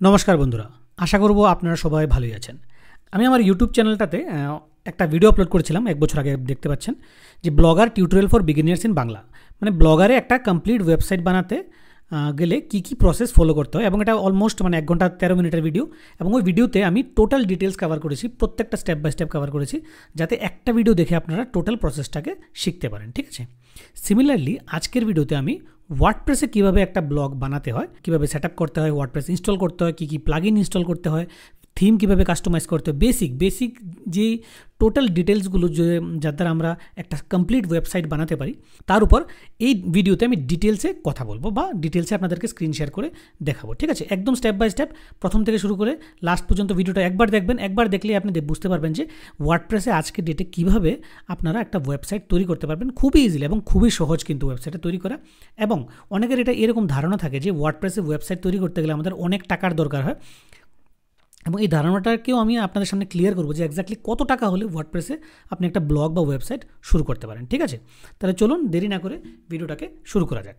নমস্কার বন্ধুরা, আশা করব আপনারা সবাই ভালোই আছেন। আমি আমার ইউটিউব চ্যানেলটাতে একটা ভিডিও আপলোড করেছিলাম 1 বছর আগে, দেখতে পাচ্ছেন যে blogger tutorial for beginners in Bangla. মানে ব্লগারে একটা কমপ্লিট ওয়েবসাইট বানাতে গেলে কি প্রসেস ফলো করতে হয়, এবং এটা অলমোস্ট 1 ঘন্টা 13 মিনিটের ভিডিও, এবং ওই ভিডিওতে আমি টোটাল ডিটেলস কভার করেছি, প্রত্যেকটা স্টেপ বাই স্টেপ কভার করেছি, যাতে একটা ভিডিও দেখে আপনারা টোটাল প্রসেসটাকে শিখতে পারেন। ঠিক আছে, সিমিলারলি আজকের ভিডিওতে আমি ওয়ার্ডপ্রেসে কীভাবে একটা ব্লগ বানাতে হয়, কীভাবে সেট আপ করতে হয়, ওয়ার্ডপ্রেস ইনস্টল করতে হয়, কী প্লাগইন ইনস্টল করতে হয়, থিম কীভাবে কাস্টমাইজ করতে হয়, বেসিক যেই টোটাল ডিটেলসগুলো যার দ্বারা আমরা একটা কমপ্লিট ওয়েবসাইট বানাতে পারি, তার উপর এই ভিডিওতে আমি ডিটেলসে কথা বলবো বা ডিটেলসে আপনাদেরকে স্ক্রিন শেয়ার করে দেখাবো। ঠিক আছে, একদম স্টেপ বাই স্টেপ প্রথম থেকে শুরু করে লাস্ট পর্যন্ত ভিডিওটা একবার দেখবেন। একবার দেখলেই আপনি বুঝতে পারবেন যে ওয়ার্ডপ্রেসে আজকের ডেটে কীভাবে আপনারা একটা ওয়েবসাইট তৈরি করতে পারবেন খুবই ইজিলি, এবং খুবই সহজ কিন্তু ওয়েবসাইটটা তৈরি করা। এবং অনেকের এটা এরকম ধারণা থাকে যে ওয়ার্ডপ্রেসে ওয়েবসাইট তৈরি করতে গেলে আমাদের অনেক টাকার দরকার হয়, এবং এই ধারণাটাকেও আমি আপনাদের সামনে ক্লিয়ার করবো যে এক্স্যাক্টলি কত টাকা হলে ওয়ার্ডপ্রেসে আপনি একটা ব্লগ বা ওয়েবসাইট শুরু করতে পারেন। ঠিক আছে, তাহলে চলুন দেরি না করে ভিডিওটাকে শুরু করা যাক।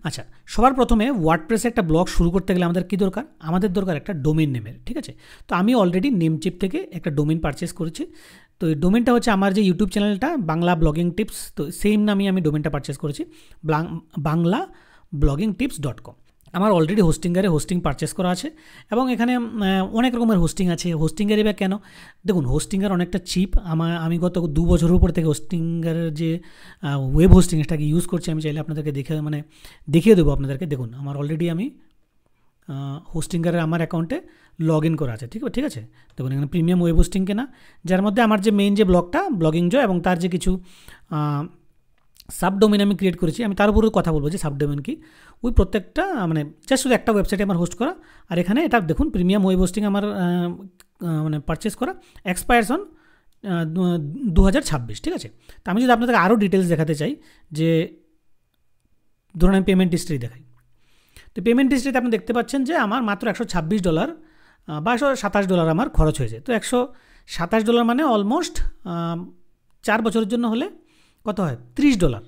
আচ্ছা, সবার প্রথমে ওয়ার্ডপ্রেসে একটা ব্লগ শুরু করতে গেলে আমাদের কী দরকার? আমাদের দরকার একটা ডোমেইন নেমের। ঠিক আছে, তো আমি অলরেডি নেমচিপ থেকে একটা ডোমেইন পারচেস করেছি। তো এই ডোমেইনটা হচ্ছে আমার যে ইউটিউব চ্যানেলটা বাংলা ব্লগিং টিপস, তো সেম নামে আমি ডোমেইনটা পারচেস করেছি, banglabloggingtips.com। আমার অলরেডি হোস্টিংয়ারে হোস্টিং পারচেস করা আছে, এবং এখানে অনেক রকমের হোস্টিং আছে। হোস্টিংয়ারই বা কেন? দেখুন, হোস্টিংয়ার অনেকটা চিপ। আমি গত 2 বছরের উপর থেকে হোস্টিংয়ারের যে ওয়েব হোস্টিং এটাকে ইউজ করছি। আমি চাইলে আপনাদেরকে দেখিয়ে দেবো আপনাদেরকে। দেখুন, আমার অলরেডি আমি হোস্টিংয়ারের আমার অ্যাকাউন্টে লগ ইন করা আছে। ঠিক আছে, দেখুন এখানে প্রিমিয়াম ওয়েব হোস্টিং কেনা, যার মধ্যে আমার যে মেইন যে ব্লগটা ব্লগিং জয়, এবং তার যে কিছু সাবডোমেন আমি ক্রিয়েট করেছি, আমি তার উপরে কথা বলবো যে সাবডোমেন কি। ওই প্রত্যেকটা মানে জাস্ট শুধু একটা ওয়েবসাইটে আমার হোস্ট করা। আর এখানে এটা দেখুন প্রিমিয়াম ওয়েব হোস্টিং আমার মানে পারচেস করা, এক্সপায়ার্স অন 2026। ঠিক আছে, তো আমি যদি আপনাদেরকে আরও ডিটেলস দেখাতে চাই, যে ধরুন আমি পেমেন্ট হিস্ট্রি দেখাই, তো পেমেন্ট হিস্ট্রিতে আপনি দেখতে পাচ্ছেন যে আমার মাত্র $126 বা $127 আমার খরচ হয়েছে। তো $127 মানে অলমোস্ট 4 বছরের জন্য হলে কত হয়? $30,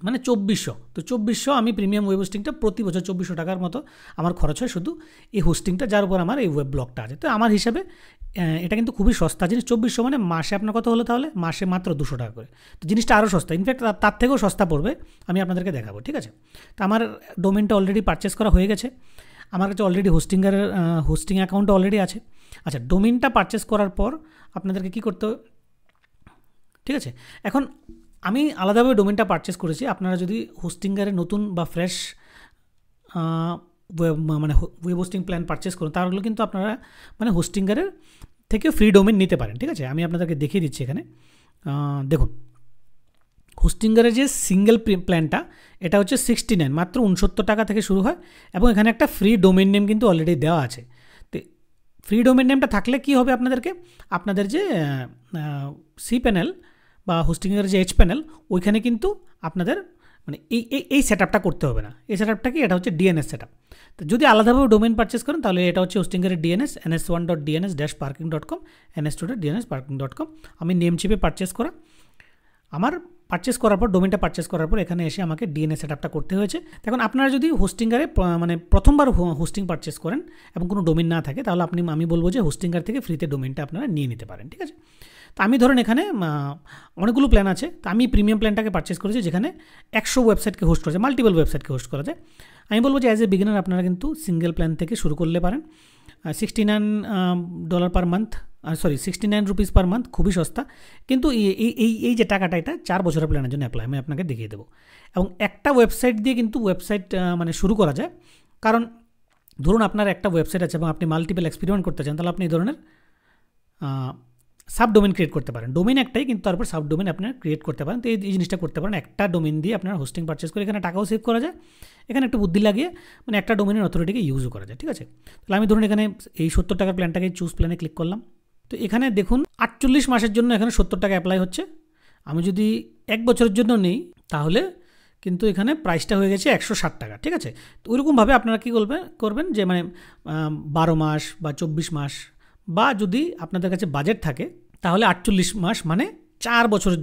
মানে 2400। তো 2400 আমি প্রিমিয়াম ওয়েব হোস্টিংটা প্রতি বছর 2400 টাকার মতো আমার খরচ হয় শুধু এই হোস্টিংটা, যার উপর আমার এই ওয়েব ব্লগটা আছে। তো আমার হিসাবে এটা কিন্তু খুবই সস্তা জিনিস। 2400 মানে মাসে আপনার কত হলো? তাহলে মাসে মাত্র 200 টাকা করে। তো জিনিসটা আরও সস্তা, ইনফ্যাক্ট তার থেকেও সস্তা পড়বে, আমি আপনাদেরকে দেখাবো। ঠিক আছে, তো আমার ডোমেনটা অলরেডি পারচেস করা হয়ে গেছে, আমার কাছে অলরেডি হোস্টিং অ্যাকাউন্টটা অলরেডি আছে। আচ্ছা, ডোমেনটা পারচেস করার পর আপনাদেরকে কী করতে হবে? ঠিক আছে, এখন আমি আলাদাভাবে ডোমেনটা পারচেস করেছি। আপনারা যদি হোস্টিংয়ারে নতুন বা ফ্রেশ মানে ওয়েব হোস্টিং প্ল্যান পারচেস করুন, তাহলে কিন্তু আপনারা মানে হোস্টিংয়ারের থেকে ফ্রি ডোমেন নিতে পারেন। ঠিক আছে, আমি আপনাদেরকে দেখিয়ে দিচ্ছি এখানে। দেখুন, হোস্টিংয়ারের যে সিঙ্গেল প্ল্যানটা, এটা হচ্ছে 69, মাত্র 69 টাকা থেকে শুরু হয়, এবং এখানে একটা ফ্রি ডোমেন নেম কিন্তু অলরেডি দেওয়া আছে। তো ফ্রি ডোমেন নেমটা থাকলে কি হবে? আপনাদের যে সি প্যানেল বা হোস্টিংয়ের যে এইচ প্যানেল, ওইখানে কিন্তু আপনাদের মানে এই সেট আপটা করতে হবে না। এই সেট আপটা কি? এটা হচ্ছে ডিএনএস সেট আপ। তো যদি আলাদাভাবে ডোমেন পারচেস করেন, তাহলে এটা হচ্ছে হোস্টিংয়ের ডিএনএস ns1.dns-parking.com, ns2.dns-parking.com। আমি নেমচিপে পারচেস করা, আমার পারচেস করার পর ডোমেনটা পারচেস করার পর এখানে এসে আমাকে ডিএনএস সেট আপটা করতে হয়েছে। এখন আপনারা যদি হোস্টিংয়ারে মানে প্রথমবার হোস্টিং পারচেস করেন এবং কোনো ডোমেন না থাকে, তাহলে আমি বলবো যে হোস্টিংয়ার থেকে ফ্রিতে ডোমেনটা আপনারা নিয়ে নিতে পারেন। ঠিক আছে, তো আমি ধরেন এখানে অনেকগুলো প্ল্যান আছে, তো আমি প্রিমিয়াম প্ল্যানটাকে পারচেস করেছি, যেখানে 100 ওয়েবসাইটকে হোস্ট করা যায়, মাল্টিপল ওয়েবসাইটকে হোস্ট করা যায়। আমি বলবো যে অ্যাজ এ বিগিনার আপনারা কিন্তু সিঙ্গেল প্ল্যান থেকে শুরু করলে পারেন। $69 per month, 69 rupees per month, খুবই সস্তা। কিন্তু এই যে টাকাটা, এটা 4 বছরের প্ল্যানের জন্য অ্যাপ্লাই, আমি আপনাকে দেখিয়ে দেবো। এবং একটা ওয়েবসাইট দিয়ে কিন্তু ওয়েবসাইট মানে শুরু করা যায়। কারণ ধরুন আপনার একটা ওয়েবসাইট আছে এবং আপনি মাল্টিপল এক্সপেরিমেন্ট করতে চান, তাহলে আপনি এই ধরনের সাবডোমেন ক্রিয়েট করতে পারেন। ডোমেন একটাই, কিন্তু তারপর সাবডোমেন আপনারা ক্রিয়েট করতে পারেন। তো এই জিনিসটা করতে পারেন, একটা ডোমেন দিয়ে আপনারা হোস্টিং পারচেস করে এখানে টাকাও সেভ করা যায়, এখানে একটু বুদ্ধি লাগিয়ে মানে একটা ডোমেনের অথরিটিকে ইউজও করা যায়। ঠিক আছে, তাহলে আমি ধরুন এখানে এই 70 টাকার প্ল্যানটাকে চুজ প্ল্যানে ক্লিক করলাম। তো এখানে দেখুন 48 মাসের জন্য এখানে 70 টাকা অ্যাপ্লাই হচ্ছে। আমি যদি 1 বছরের জন্য নেই, তাহলে কিন্তু এখানে প্রাইসটা হয়ে গেছে 160 টাকা। ঠিক আছে, তো ওইরকমভাবে আপনারা কী করবেন যে মানে 12 মাস বা 24 মাস, বা যদি আপনাদের কাছে বাজেট থাকে তাহলে 48 মাস মানে 4 বছরের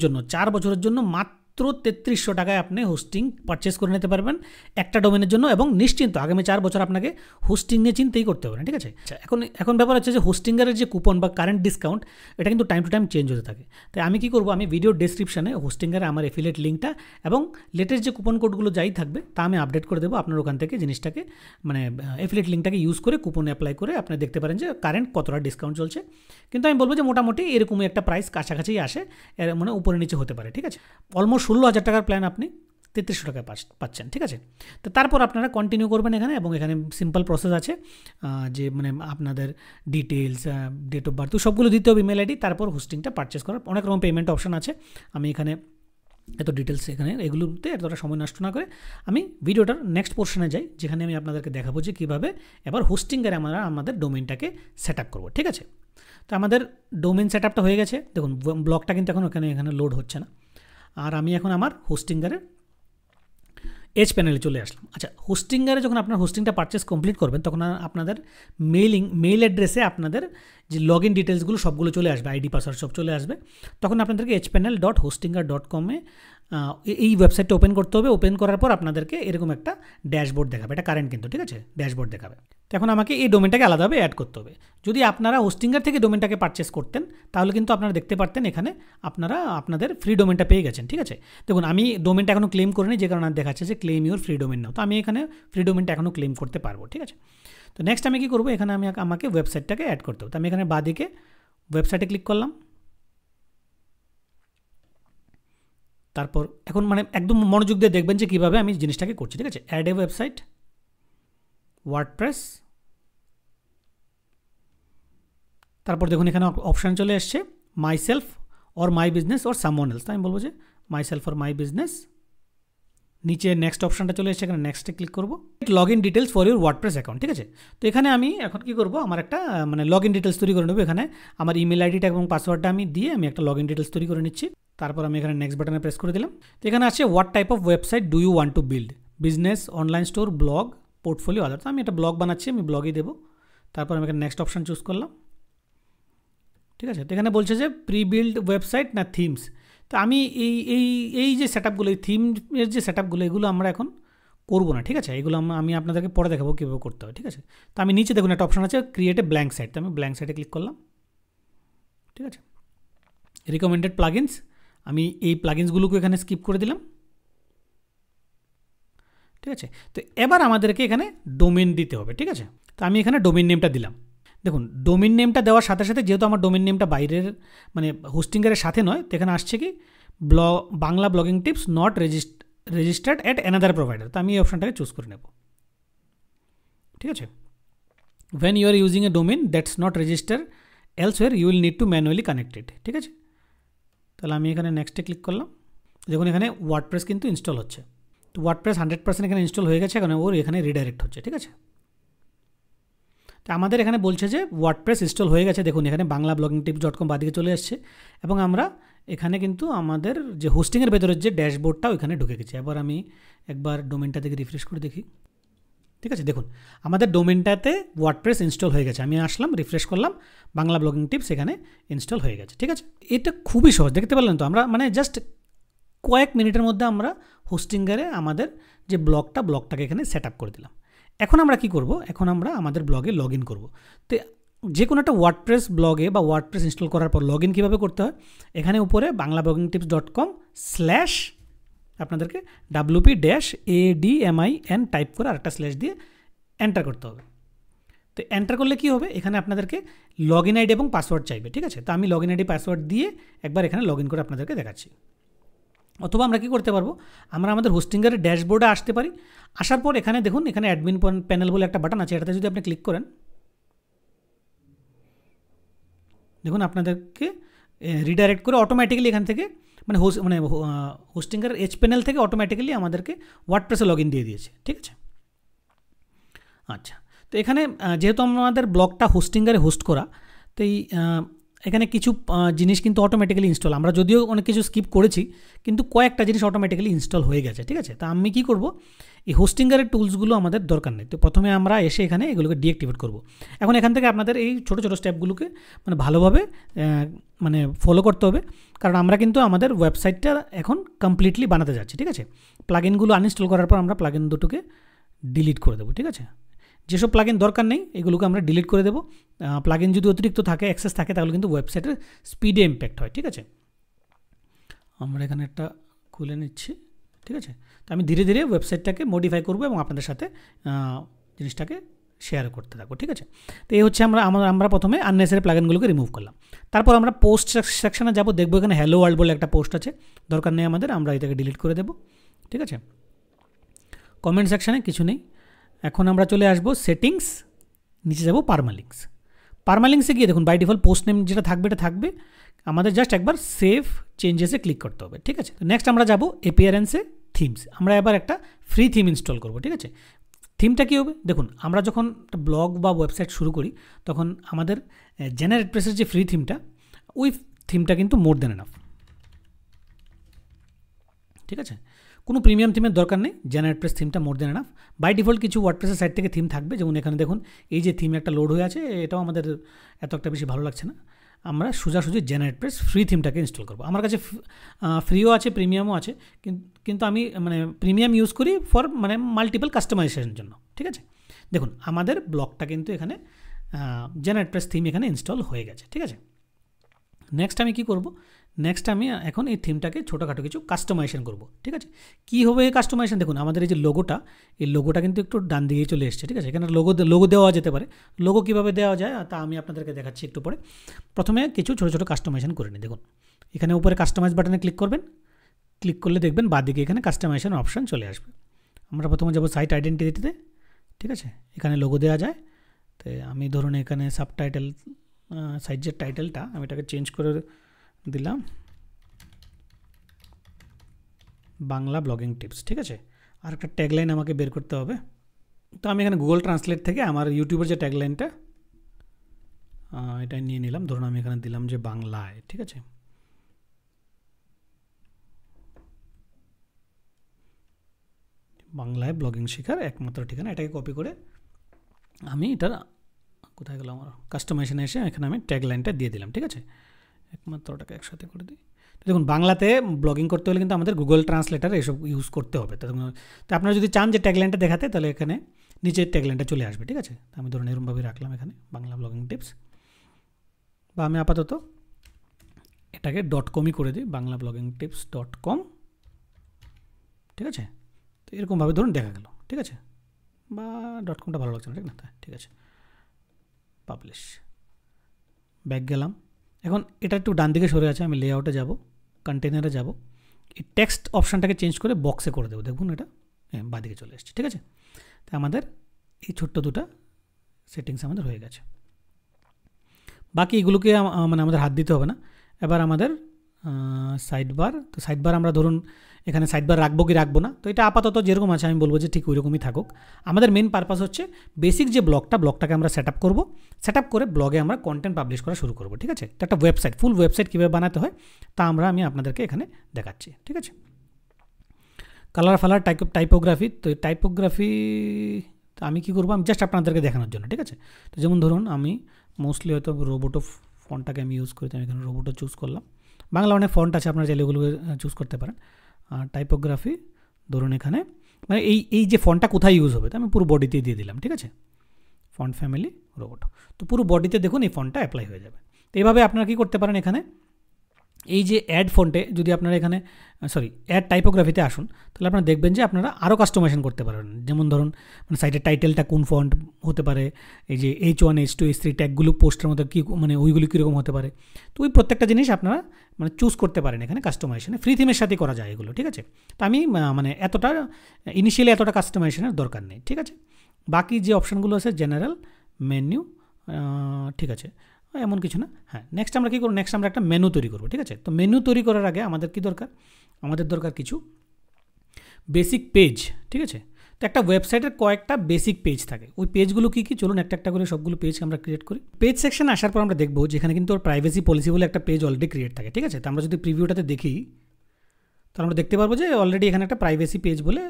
জন্য মাত্র মাত্র 3300 টাকায় আপনি হোস্টিং পারচেস করে নিতে পারবেন একটা ডোমেনের জন্য, এবং নিশ্চিন্ত আগামী 4 বছর আপনাকে হোস্টিং নিয়ে চিন্তাই করতে হবে না, ঠিক আছে। আচ্ছা, এখন ব্যাপার হচ্ছে যে হোস্টিংয়ের যে কুপন বা কারেন্ট ডিসকাউন্ট এটা কিন্তু টাইম টু টাইম চেঞ্জ হতে থাকে। তাই আমি কি করব, আমি ভিডিও ডেসক্রিপশনে হোস্টিংয়ের আমার এফিলিয়েট লিঙ্কটা এবং লেটেস্ট যে কুপন কোডগুলো যাই থাকবে তা আমি আপডেট করে দেবো। আপনার ওখান থেকে জিনিসটাকে মানে এফিলিয়েট লিঙ্কটাকে ইউজ করে কুপন অ্যাপ্লাই করে আপনি দেখতে পারেন যে কারেন্ট কতটা ডিসকাউন্ট চলছে। কিন্তু আমি বলবো যে মোটামুটি এরকমই একটা প্রাইস কাছাকাছি আসে, এর মানে উপরে নিচে হতে পারে, ঠিক আছে। অলমোস্ট 16,000 টাকার প্ল্যান আপনি 3300 টাকায় পাচ্ছেন, ঠিক আছে। তো তারপর আপনারা কন্টিনিউ করবেন এখানে, এবং এখানে সিম্পল প্রসেস আছে যে মানে আপনাদের ডিটেলস, ডেট অফ বার্থ সবগুলো দিতে হবে, ইমেল আইডি, তারপর হোস্টিংটা পারচেস করার অনেক রকম পেমেন্ট অপশন আছে। আমি এখানে এত ডিটেলস এখানে এগুলোতে এতটা সময় নষ্ট না করে আমি ভিডিওটার নেক্সট পোর্শনে যাই, যেখানে আমি আপনাদেরকে দেখাবো যে কীভাবে এবার হোস্টিংয়ের আমরা আমাদের ডোমেইনটাকে সেট আপ করবো, ঠিক আছে। তো আমাদের ডোমেইন সেট আপটা হয়ে গেছে, দেখুন ব্লগটা কিন্তু এখন এখানে লোড হচ্ছে না। আর আমি এখন আমার হোস্টিংয়ের এজ প্যানেলে চলে আসলাম। আচ্ছা, হোস্টিংয়ারে যখন আপনার হোস্টিংটা পারচেস কমপ্লিট করবেন তখন আপনাদের মেইল অ্যাড্রেসে আপনাদের যে লগ ইন ডিটেলসগুলো সবগুলো চলে আসবে, আইডি পাসওয়ার্ড সব চলে আসবে। তখন আপনাদেরকে hpanel.hostinger.com এই ওয়েবসাইটটা ওপেন করতে হবে। ওপেন করার পর আপনাদেরকে এরকম একটা ড্যাশবোর্ড দেখাবে, এটা কারেন্ট কিন্তু, ঠিক আছে, ড্যাশবোর্ড দেখাবে। তো এখন আমাকে এই ডোমেনটাকে আলাদাভাবে অ্যাড করতে হবে। যদি আপনারা হোস্টিংয়ার থেকে ডোমেনটাকে পারচেস করতেন তাহলে কিন্তু আপনারা দেখতে পারতেন এখানে আপনারা আপনাদের ফ্রি ডোমেনটা পেয়ে গেছেন, ঠিক আছে। দেখুন আমি ডোমেনটা এখনও ক্লেম করিনি, যে কারণে দেখাচ্ছে যে ক্লেম ইউর ফ্রি ডোমেন নাও। তো আমি এখানে ফ্রি ডোমেনটা এখনও ক্লেম করতে পারবো, ঠিক আছে। তো নেক্সট আমি কী করবো, এখানে আমাকে ওয়েবসাইটটাকে অ্যাড করতে হবে। তো আমি এখানে বাঁদিকে ওয়েবসাইটে ক্লিক করলাম। তারপর এখন মানে একদম মনোযোগ দিয়ে দেখবেন যে কীভাবে আমি জিনিসটাকে করছি, ঠিক আছে। অ্যাড এ ওয়েবসাইট, ওয়ার্ডপ্রেস, তারপর দেখুন এখানে অপশান চলে এসছে my self or my business or someone else. আমি বলবো যে my self or my business. নিচে নেক্সট অপশানটা চলে এসছে, এখানে নেক্সটে ক্লিক করবো। Log in details for your WordPress account, ঠিক আছে। তো এখানে আমি এখন কী করবো, আমার একটা মানে লগ ইন ডিটেলস তৈরি করে নেবো। এখানে আমার ইমেল আইডিটা এবং পাসওয়ার্ডটা আমি দিয়ে আমি একটা লগ ইন ডিটেলস তৈরি করে নিচ্ছি। তারপর আমি এখানে নেক্সট বাটনে প্রেস করে দিলাম। তো এখানে আছে what type of website do you want to build, business, online store, blog, portfolio, other. তো আমি একটা ব্লগ বানাচ্ছি, আমি ব্লগই দেবো। তারপর আমি এখানে নেক্সট অপশান চুজ করলাম, ঠিক আছে। তো এখানে বলছে যে প্রি বিল্ড ওয়েবসাইট না থিমস। তো আমি এই যে সেট আপগুলো, এই থিমের যে সেট আপগুলো, এগুলো আমরা এখন করবো না, ঠিক আছে। এগুলো আমি আপনাদেরকে পরে দেখাবো কীভাবে করতে হয়, ঠিক আছে। তো আমি নিচে দেখুন একটা অপশান আছে ক্রিয়েট এ ব্ল্যাঙ্ক সাইট। তো আমি ব্ল্যাঙ্ক সাইটে ক্লিক করলাম, ঠিক আছে। রিকমেন্ডেড প্লাগিনস, আমি এই প্লাগিনসগুলোকে এখানে স্কিপ করে দিলাম, ঠিক আছে। তো এবার আমাদেরকে এখানে ডোমেন দিতে হবে, ঠিক আছে। তো আমি এখানে ডোমেন নেমটা দিলাম। দেখুন ডোমেন নেমটা দেওয়ার সাথে সাথে যেহেতু আমার ডোমেন নেমটা বাইরের মানে হোস্টিংয়ের সাথে নয়, তো এখানে আসছে কি Bangla blogging tips not registered at another provider. তো আমি এই অপশানটাকে চুজ করে নেব, ঠিক আছে। When you are using a domain that's not register elsewhere you will need to manually connected, ঠিক আছে। তাহলে আমি এখানে নেক্সটে ক্লিক করলাম। দেখুন এখানে ওয়ার্ডপ্রেস কিন্তু ইনস্টল হচ্ছে। তো ওয়ার্ডপ্রেস 100% এখানে ইনস্টল হয়ে গেছে, এখানে ওর এখানে রিডাইরেক্ট হচ্ছে, ঠিক আছে। তো আমাদের এখানে বলছে যে ওয়ার্ডপ্রেস ইনস্টল হয়ে গেছে। দেখুন এখানে বাংলা ব্লগিং টিপস.com বাদিকে চলে আসছে, এবং আমরা এখানে কিন্তু আমাদের যে হোস্টিংয়ের ভেতরের যে ড্যাশবোর্ডটা ওইখানে ঢুকে গেছে। এবার আমি একবার ডোমেনটা থেকে রিফ্রেশ করে দেখি, ঠিক আছে। দেখুন আমাদের ডোমেনটাতে ওয়ার্ডপ্রেস ইনস্টল হয়ে গেছে। আমি আসলাম, রিফ্রেশ করলাম, বাংলা ব্লগিং টিপস এখানে ইনস্টল হয়ে গেছে, ঠিক আছে। এটা খুবই সহজ, দেখতে পারলেন তো। আমরা মানে জাস্ট কয়েক মিনিটের মধ্যে আমরা হোস্টিংয়ের আমাদের যে ব্লগটাকে এখানে সেট আপ করে দিলাম। এখন আমরা কি করব, এখন আমরা আমাদের ব্লগে লগ ইন করবো। তো যে কোনো একটা ওয়ার্ডপ্রেস ব্লগে বা ওয়ার্ডপ্রেস ইনস্টল করার পর লগ ইন কীভাবে করতে হয়, এখানে উপরে banglabloggingtips.com/ আপনাদেরকে WP-ADMIN টাইপ করে আরেকটা স্ল্যাশ দিয়ে এন্টার করতে হবে। তো এন্টার করলে কী হবে, এখানে আপনাদেরকে লগ ইন আইডি এবং পাসওয়ার্ড চাইবে, ঠিক আছে। তো আমি লগ ইন আইডি পাসওয়ার্ড দিয়ে একবার এখানে লগ ইন করে আপনাদেরকে দেখাচ্ছি। অথবা আমরা কী করতে পারবো, আমরা আমাদের হোস্টিংয়ের ড্যাশবোর্ডে আসতে পারি। আসার পর এখানে দেখুন এখানে অ্যাডমিন প্যানেল বলে একটা বাটন আছে, এটাতে যদি আপনি ক্লিক করেন, দেখুন আপনাদেরকে রিডাইরেক্ট করে অটোমেটিক্যালি এখান থেকে মানে হোস্টিংয়ের এজ প্যানেল থেকে অটোমেটিক্যালি আমাদেরকে ওয়ার্ডপ্রেসে লগ ইন দিয়ে দিয়েছে, ঠিক আছে। আচ্ছা, তো এখানে যেহেতু আমাদের ব্লগটা হোস্টিংয়ের হোস্ট করা, তো এই এখানে কিছু জিনিস কিন্তু অটোমেটিক্যালি ইনস্টল, আমরা যদিও অনেক কিছু স্কিপ করেছি কিন্তু কয়েকটা জিনিস অটোমেটিক্যালি ইনস্টল হয়ে গেছে, ঠিক আছে। তা আমি কি করব, এই হোস্টিংয়ের টুলসগুলো আমাদের দরকার নেই। তো প্রথমে আমরা এসে এখানে এগুলোকে ডিঅ্যাক্টিভেট করব। এখন এখান থেকে আপনাদের এই ছোটো ছোটো স্টেপগুলোকে মানে ভালোভাবে মানে ফলো করতে হবে, কারণ আমরা কিন্তু আমাদের ওয়েবসাইটটা এখন কমপ্লিটলি বানাতে যাচ্ছি, ঠিক আছে। প্লাগইনগুলো আনইনস্টল করার পর আমরা প্লাগইন দুটোকে ডিলিট করে দেবো, ঠিক আছে। যেসব প্লাগইন দরকার নেই এগুলোকে আমরা ডিলিট করে দেবো। প্লাগইন যদি অতিরিক্ত থাকে, অ্যাক্সেস থাকে, তাহলে কিন্তু ওয়েবসাইটের স্পিডে ইম্প্যাক্ট হয়, ঠিক আছে। আমরা এখানে একটা খুলে নিচ্ছি, ঠিক আছে। তো আমি ধীরে ধীরে ওয়েবসাইটটাকে মডিফাই করবো এবং আপনাদের সাথে জিনিসটাকে শেয়ার করতে থাকবো, ঠিক আছে। তো এই হচ্ছে আমরা প্রথমে আননেসেসারি প্লাগইনগুলোকে রিমুভ করলাম। তারপর আমরা পোস্ট সেকশনে যাব, দেখবো এখানে হ্যালো ওয়ার্ল্ড বলে একটা পোস্ট আছে, দরকার নেই আমাদের, আমরা এটাকে ডিলিট করে দেবো, ঠিক আছে। কমেন্ট সেকশানে কিছু নেই। এখন আমরা চলে আসবো সেটিংস, নিচে যাব পারমালিঙ্কস। পারমালিঙ্কসে গিয়ে দেখুন বাই ডিফল্ট পোস্ট নেম যেটা থাকবে এটা থাকবে, আমাদের জাস্ট একবার সেভ চেঞ্জেসে ক্লিক করতে হবে, ঠিক আছে। তো নেক্সট আমরা যাব অ্যাপিয়ারেন্সে থিমস, আমরা এবার একটা ফ্রি থিম ইনস্টল করব, ঠিক আছে। থিমটা কী হবে দেখুন, আমরা যখন একটা ব্লগ বা ওয়েবসাইট শুরু করি তখন আমাদের জেনারেটপ্রেসের যে ফ্রি থিমটা, ওই থিমটা কিন্তু মোর দেন এনাফ, ঠিক আছে। কোনো প্রিমিয়াম থিমের দরকার নেই, জেনারেটপ্রেস থিমটা মোর দেন এনাফ। বাই ডিফল্ট কিছু ওয়ার্ডপ্রেসের সাইট থেকে থিম থাকবে, যেমন এখানে দেখুন এই যে থিম একটা লোড হয়ে আছে, এটাও আমাদের এত একটা বেশি ভালো লাগছে না, আমরা সোজাসুজি জেনারেটপ্রেস ফ্রি থিমটাকে ইনস্টল করবো। আমার কাছে ফ্রিও আছে, প্রিমিয়ামও আছে, কিন্তু আমি মানে প্রিমিয়াম ইউজ করি ফর মানে মাল্টিপল কাস্টমাইজেশনের জন্য, ঠিক আছে। দেখুন আমাদের ব্লগটা কিন্তু এখানে জেনারেটপ্রেস থিম এখানে ইনস্টল হয়ে গেছে, ঠিক আছে। নেক্সট আমি কি করব, নেক্সট আমি এখন এই থিমটাকে ছোটোখাটো কিছু কাস্টমাইজেশন করব, ঠিক আছে। কী হবে এই কাস্টমাইজেশন, দেখুন আমাদের এই যে লোগোটা, এই লোগোটা কিন্তু একটু ডান দিকেই চলে এসছে, ঠিক আছে। এখানে লোগো দেওয়া যেতে পারে, লোগো কীভাবে দেওয়া যায় তা আমি আপনাদেরকে দেখাচ্ছি একটু পরে। প্রথমে কিছু ছোটো ছোটো কাস্টমাইজেশন করে নিই। দেখুন এখানে উপরে কাস্টমাইজ বাটনে ক্লিক করবেন, ক্লিক করলে দেখবেন বাঁদিকে এখানে কাস্টমাইজেশন অপশান চলে আসবে। আমরা প্রথমে যাব সাইট আইডেন্টিটিতে, ঠিক আছে। এখানে লোগো দেওয়া যায়, তো আমি ধরুন এখানে সাবটাইটেল সাইটের টাইটেলটা আমি এটাকে চেঞ্জ করে দিলাম বাংলা ব্লগিং টিপস, ঠিক আছে। আর একটা ট্যাগলাইন আমাকে বের করতে হবে, তো আমি এখানে গুগল ট্রান্সলেট থেকে আমার ইউটিউবের যে ট্যাগলাইনটা এটা নিয়ে নিলাম, ধরুন আমি এখানে দিলাম যে বাংলায়, ঠিক আছে। বাংলায় ব্লগিং শেখার একমাত্র ঠিকানা, এটাকে কপি করে আমি এটার কোথায় গেল আমার কাস্টমাইজেশনে এসে এখানে আমি ট্যাগলাইনটা দিয়ে দিলাম, ঠিক আছে। একমাত্রটাকে একসাথে করে দিই। তো দেখুন বাংলাতে ব্লগিং করতে হলে কিন্তু আমাদের গুগল ট্রান্সলেটার এসব ইউজ করতে হবে। তো আপনারা যদি চান যে ট্যাগলাইনটা দেখাতে, তাহলে এখানে নিচে ট্যাগলাইনটা চলে আসবে, ঠিক আছে। আমি ধরুন এরকমভাবে রাখলাম এখানে বাংলা ব্লগিং টিপস, বা আমি আপাতত এটাকে .com-ই করে দিই, বাংলা ব্লগিং টিপস .com, ঠিক আছে। তো এরকমভাবে ধরুন দেখা গেল, ঠিক আছে। বা .com-টা ভালো লাগছে না, ঠিক না, ঠিক আছে। পাবলিশ, ব্যাক গেলাম। এখন এটা একটু ডান দিকে সরে আছে, আমি লেআউটে যাব, কন্টেনারে যাব, এই টেক্সট অপশানটাকে চেঞ্জ করে বক্সে করে দেবো, দেখুন এটা বাঁদিকে চলে এসছে, ঠিক আছে। তো আমাদের এই ছোট্ট দুটা সেটিংস আমাদের হয়ে গেছে। বাকি এগুলোকে মানে আমাদের হাত দিতে হবে না। এবার আমাদের সাইড বার, তো সাইড বার আমরা ধরুন এখানে সাইড বার রাখবো কি রাখবো না, তো এটা আপাতত যেরকম আছে আমি বলবো যে ঠিক ওই রকমই থাকুক। আমাদের মেন পারপাস হচ্ছে বেসিক যে ব্লগটাকে আমরা সেট আপ করবো, সেট আপ করে ব্লগে আমরা কন্টেন্ট পাবলিশ করা শুরু করবো, ঠিক আছে। তো একটা ওয়েবসাইট, ফুল ওয়েবসাইট কীভাবে বানাতে হয় তা আমি আপনাদেরকে এখানে দেখাচ্ছি, ঠিক আছে। কালার ফালার টাইপোগ্রাফি, তো টাইপোগ্রাফি তো আমি কী করবো, আমি জাস্ট আপনাদেরকে দেখানোর জন্য, ঠিক আছে। তো যেমন ধরুন আমি মোস্টলি হয়তো রোবোটো ফন্টটাকে আমি ইউজ করি, আমি এখানে রোবোটো চুজ করলাম। বাংলা অনেক ফন্ট আছে, আপনারা চাইলে ওগুলো চুজ করতে পারেন। টাইপোগ্রাফি ধরুন এখানে মানে এই যে ফন্টটা কোথায় ইউজ হবে, তো আমি পুরো বডিতেই দিয়ে দিলাম, ঠিক আছে। ফন্ট ফ্যামিলি রোবোটো, তো পুরো বডিতে দেখুন এই ফন্টটা অ্যাপ্লাই হয়ে যাবে। তো এইভাবে আপনারা কী করতে পারেন, এখানে এই যে অ্যাড ফন্টে যদি আপনারা এখানে অ্যাড টাইপোগ্রাফিতে আসুন, তাহলে আপনারা দেখবেন যে আপনারা আরও কাস্টমাইজেশন করতে পারবেন। যেমন ধরুন মানে সাইটের টাইটেলটা কোন ফন্ট হতে পারে, এই যে H1 H2 H3 ট্যাগগুলো পোস্টের মধ্যে কী মানে ওইগুলি কীরকম হতে পারে, তো ওই প্রত্যেকটা জিনিস আপনারা মানে চুজ করতে পারেন এখানে কাস্টমাইজেশনে। ফ্রি থিমের সাথে করা যায় এগুলো, ঠিক আছে। তো আমি মানে ইনিশিয়ালি এতটা কাস্টমাইজেশনের দরকার নেই, ঠিক আছে। বাকি যে অপশানগুলো আছে জেনারেল, মেনু, ঠিক আছে, এমন কিছু না। হ্যাঁ, নেক্সট আমরা কী করব, নেক্সট আমরা একটা মেনু তৈরি করব, ঠিক আছে। তো মেনু তৈরি করার আগে আমাদের কী দরকার, আমাদের দরকার কিছু বেসিক পেজ, ঠিক আছে। তো একটা ওয়েবসাইটের কয়েকটা বেসিক পেজ থাকে, ওই পেজগুলো কী কী চলুন একটা একটা করে সবগুলো পেজ আমরা ক্রিয়েট করি। পেজ সেকশন আসার পর আমরা দেখবো যেখানে কিন্তু ওর প্রাইভেসি পলিসি বলে একটা পেজ অলরেডি ক্রিয়েট থাকে, ঠিক আছে। তো আমরা যদি প্রিভিউটাতে দেখি তাহলে আমরা দেখতে পারবো যে অলরেডি এখানে একটা প্রাইভেসি পেজ বলে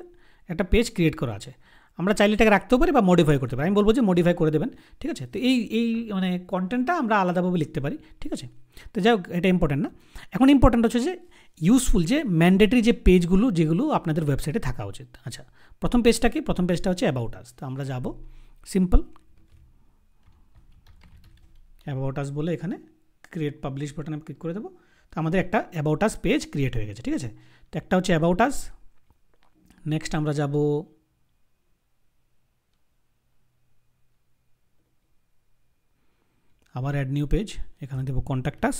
একটা পেজ ক্রিয়েট করা আছে। আমরা চাইলে এটাকে রাখতেও পারি বা মডিফাই করতে পারি, আমি বলবো যে মডিফাই করে দেবেন, ঠিক আছে। তো এই মানে কন্টেন্টটা আমরা আলাদাভাবে লিখতে পারি, ঠিক আছে। তো যাই হোক, এটা ইম্পর্টেন্ট না। এখন ইম্পর্টেন্ট হচ্ছে যে ইউজফুল যে ম্যান্ডেটরি যে পেজগুলো যেগুলো আপনাদের ওয়েবসাইটে থাকা উচিত। আচ্ছা, প্রথম পেজটা কি? প্রথম পেজটা হচ্ছে অ্যাবাউট আস। তো আমরা যাব সিম্পল অ্যাবাউট আস বলে এখানে ক্রিয়েট পাবলিশ বাটনে ক্লিক করে দেবো। তো আমাদের একটা অ্যাবাউট আস পেজ ক্রিয়েট হয়ে গেছে, ঠিক আছে। তো একটা হচ্ছে অ্যাবাউট আস। নেক্সট আমরা যাব আবার অ্যাড নিউ পেজ, এখানে দেবো কন্ট্যাক্ট আস।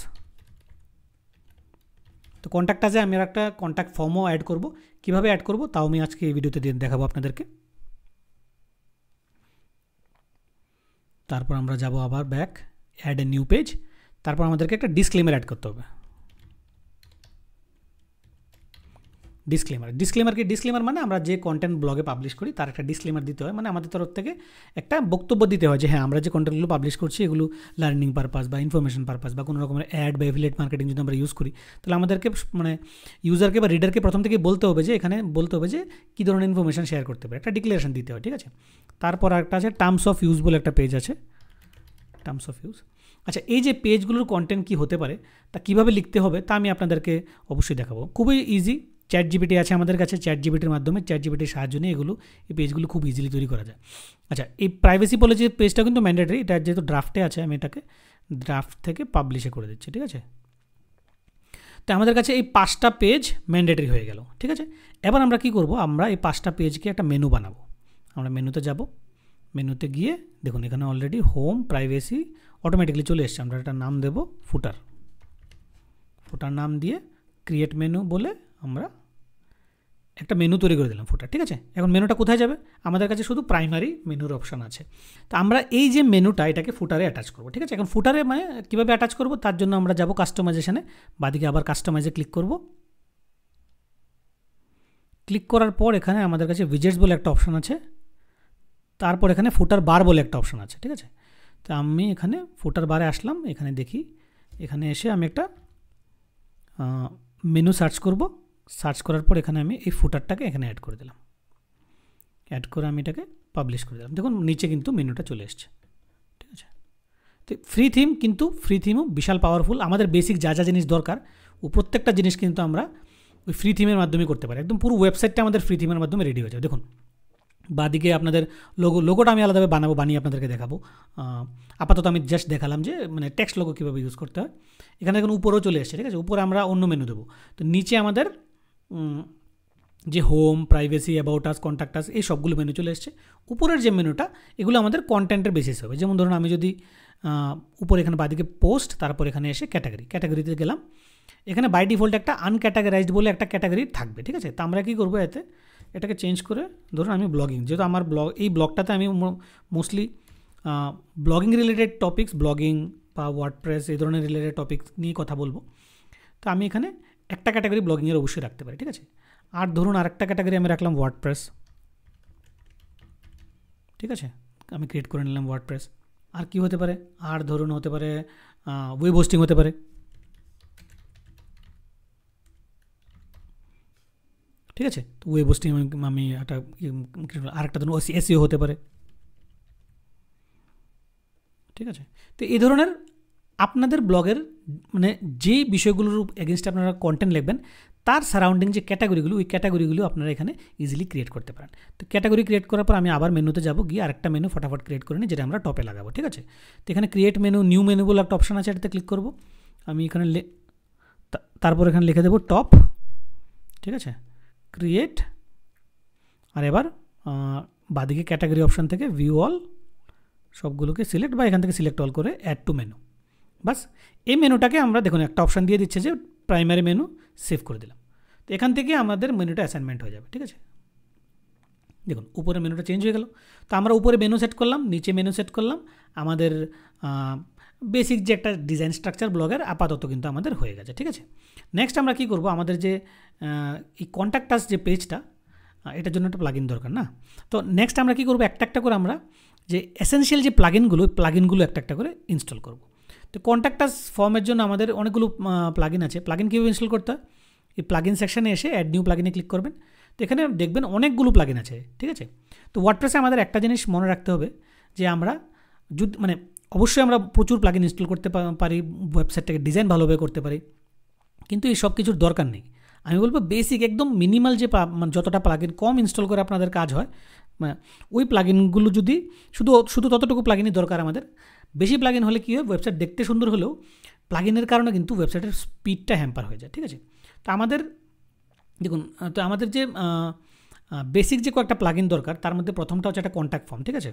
তো কন্ট্যাক্ট আসে আমি একটা কন্ট্যাক্ট ফর্মও অ্যাড করব। কীভাবে অ্যাড করব তাও আমি আজকে এই ভিডিওতে দেখাবো আপনাদেরকে। তারপর আমরা যাব আবার back, add a new page. তারপর আমাদেরকে একটা ডিসক্লেমার অ্যাড করতে হবে। ডিসক্লেমার কি? ডিসক্লেমার মানে আমরা যে কন্টেন্ট ব্লগে পাবলিশ করি তার একটা ডিসক্লেমার দিতে হয়, মানে আমাদের তরফ থেকে একটা বক্তব্য দিতে হয় যে হ্যাঁ আমরা যে কন্টেন্টগুলো পাবলিশ করছি এগুলো লার্নিং পারপাস বা ইনফরমেশন পারপাস বা কোনো রকমের অ্যাড বা অ্যাফিলিয়েট মার্কেটিং যদি আমরা ইউজ করি তাহলে আমাদেরকে মানে ইউজারকে বা রিডারকে প্রথম থেকে বলতে হবে যে এখানে বলতে হবে যে কী ধরনের ইনফরমেশন শেয়ার করতে পারে, একটা ডিক্লারেশন দিতে হয়, ঠিক আছে। তারপর একটা আছে টার্মস অফ ইউজ বলে একটা পেজ আছে, টার্মস অফ ইউজ। আচ্ছা, এই যে পেজগুলোর কন্টেন্ট কী হতে পারে তা কীভাবে লিখতে হবে তা আমি আপনাদেরকে অবশ্যই দেখাবো। খুবই ইজি, চ্যাট জিপিটি আছে আমাদের কাছে, চ্যাট জিপিটির মাধ্যমে চ্যাট জিপিটির সাহায্য নিয়ে এই পেজগুলো খুব ইজিলি তৈরি করা যায়। আচ্ছা, এই প্রাইভেসি পলিসির পেজটা কিন্তু ম্যান্ডেটরি, এটা যেহেতু ড্রাফটে আছে আমি এটাকে ড্রাফট থেকে পাবলিশে করে দিচ্ছি, ঠিক আছে। তো আমাদের কাছে এই 5টা পেজ ম্যান্ডেটরি হয়ে গেল, ঠিক আছে। এবার আমরা কি করব, আমরা এই 5টা পেজকে একটা মেনু বানাবো। আমরা মেনুতে যাব, মেনুতে গিয়ে দেখুন এখানে অলরেডি হোম প্রাইভেসি অটোমেটিকলি চলে এসছে। আমরা একটা নাম দেব ফুটার নাম দিয়ে ক্রিয়েট মেনু বলে আমরা একটা মেনু তৈরি করে দিলাম ফুটার, ঠিক আছে। এখন মেনুটা কোথায় যাবে? আমাদের কাছে শুধু প্রাইমারি মেনুর অপশান আছে। তো আমরা এই যে মেনুটা এটাকে ফুটারে অ্যাটাচ করব, ঠিক আছে। এখন ফুটারে মানে কীভাবে অ্যাটাচ করব তার জন্য আমরা যাব কাস্টমাইজেশনে, বাদিকে আবার কাস্টমাইজে ক্লিক করব। ক্লিক করার পর এখানে আমাদের কাছে উইজেটস বলে একটা অপশান আছে, তারপর এখানে ফুটার বার বলে একটা অপশান আছে, ঠিক আছে। তো আমি এখানে ফুটার বারে আসলাম, এখানে দেখি এখানে এসে আমি একটা মেনু সার্চ করব। সার্চ করার পর এখানে আমি এই ফুটারটাকে এখানে অ্যাড করে দিলাম, অ্যাড করে আমি এটাকে পাবলিশ করে দিলাম। দেখুন নিচে কিন্তু মেনুটা চলে এসছে, ঠিক আছে। তো ফ্রি থিম, কিন্তু ফ্রি থিমও বিশাল পাওয়ারফুল। আমাদের বেসিক যা যা জিনিস দরকার ও প্রত্যেকটা জিনিস কিন্তু আমরা ওই ফ্রি থিমের মাধ্যমে করতে পারি। একদম পুরো ওয়েবসাইটটা আমাদের ফ্রি থিমের মাধ্যমে রেডি হয়ে যায়। দেখুন বাদিকে আপনাদের লোগোটা আমি আলাদাভাবে বানিয়ে আপনাদেরকে দেখাবো। আপাতত আমি জাস্ট দেখালাম যে মানে টেক্সট লোগো কীভাবে ইউজ করতে হয়। এখানে দেখুন উপরেও চলে এসছে, ঠিক আছে। উপরে আমরা অন্য মেনু দেবো। তো নিচে আমাদের যে home, privacy, about us, contact us এই সবগুলো মেনু চলে এসছে। উপরের যে মেনুটা এগুলো আমাদের কন্টেন্টের বেসিস হবে। যেমন ধরুন আমি যদি উপরে এখানে বাদিকে পোস্ট, তারপর এখানে এসে ক্যাটাগরিতে গেলাম। এখানে বাই ডিফল্ট একটা আনক্যাটাগরাইজড বলে একটা ক্যাটাগরি থাকবে, ঠিক আছে। তো আমরা কী করবো, এটাকে চেঞ্জ করে ধরুন আমি ব্লগিং, যেহেতু আমার এই ব্লগটাতে আমি mostly blogging related topics, blogging বা ওয়ার্ডপ্রেস এই ধরনের রিলেটেড টপিকস নিয়ে কথা বলবো। তো আমি এখানে একটা ক্যাটাগরি ব্লগিংয়ের অবশ্যই রাখতে পারি, ঠিক আছে। আর ধরুন আরেকটা ক্যাটাগরি আমি রাখলাম ওয়ার্ডপ্রেস, ঠিক আছে। আমি ক্রিয়েট করে নিলাম ওয়ার্ডপ্রেস। আর কি হতে পারে? আর ধরুন হতে পারে ওয়েব হোস্টিং হতে পারে, ঠিক আছে। তো ওয়েব হোস্টিং আমি একটা আরেকটা ধরুন এসইও হতে পারে, ঠিক আছে। তো এই ধরনের আপনাদের ব্লগের মানে যে বিষয়গুলোর এগেনস্টে আপনারা কন্টেন্ট লিখবেন তার সারাউন্ডিং যে ক্যাটাগরিগুলো, ওই ক্যাটাগরিগুলো আপনারা এখানে ইজিলি ক্রিয়েট করতে পারেন। তো ক্যাটাগরি ক্রিয়েট করার পর আমি আবার মেনুতে যাব, গিয়ে আরেকটা মেনু ফটাফট ক্রিয়েট করে নিই যেটা আমরা টপে লাগাবো, ঠিক আছে। তো এখানে ক্রিয়েট মেনু, নিউ মেনু বলে একটা অপশান আছে, এটাতে ক্লিক করব আমি। এখানে তারপর এখানে লিখে দেবো টপ, ঠিক আছে, ক্রিয়েট। আর এবার বাদিকে ক্যাটাগরি অপশান থেকে ভিউ অল সবগুলোকে সিলেক্ট বা এখান থেকে সিলেক্ট অল করে অ্যাড টু মেনু। বাস এই মেনুটাকে আমরা দেখুন একটা অপশান দিয়ে দিচ্ছে যে প্রাইমারি মেনু, সেভ করে দিলাম। তো এখান থেকে আমাদের মেনুটা অ্যাসাইনমেন্ট হয়ে যাবে, ঠিক আছে। দেখুন উপরে মেনুটা চেঞ্জ হয়ে গেল। তো আমরা উপরে মেনু সেট করলাম, নিচে মেনু সেট করলাম। আমাদের বেসিক যে একটা ডিজাইন স্ট্রাকচার ব্লগের আপাতত কিন্তু আমাদের হয়ে গেছে, ঠিক আছে। নেক্সট আমরা কি করব, আমাদের যে এই কন্ট্যাক্ট আস যে পেজটা এটার জন্য একটা প্লাগিন দরকার না। তো নেক্সট আমরা কী করবো, একটা একটা করে আমরা যে এসেনশিয়াল যে প্লাগিনগুলো একটা একটা করে ইনস্টল করব। তো কন্ট্যাক্ট আস ফর্মের জন্য আমাদের অনেকগুলো প্লাগিন আছে। প্লাগিন কীভাবে ইনস্টল করতে হয়, এই প্লাগিন সেকশানে এসে অ্যাড নিউ প্লাগিনে ক্লিক করবেন। তো এখানে দেখবেন অনেকগুলো প্লাগিন আছে, ঠিক আছে। তো ওয়ার্ডপ্রেসে আমাদের একটা জিনিস মনে রাখতে হবে যে আমরা যদি মানে অবশ্যই আমরা প্রচুর প্লাগিন ইনস্টল করতে পারি, ওয়েবসাইটটাকে ডিজাইন ভালোভাবে করতে পারি, কিন্তু এই সব কিছুর দরকার নেই। আমি বলবো বেসিক একদম মিনিমাল যে যতটা প্লাগিন কম ইনস্টল করে আপনাদের কাজ হয়, ওই প্লাগিনগুলো যদি শুধু ততটুকু প্লাগিনই দরকার আমাদের। বেশি প্লাগিন হলে কী হয়, ওয়েবসাইট দেখতে সুন্দর হলেও প্লাগিনের কারণে কিন্তু ওয়েবসাইটের স্পিডটা হ্যাম্পার হয়ে যায়, ঠিক আছে। তো আমাদের দেখুন, তো আমাদের যে বেসিক যে কয়েকটা প্লাগিন দরকার তার মধ্যে প্রথমটা হচ্ছে একটা কন্ট্যাক্ট ফর্ম, ঠিক আছে।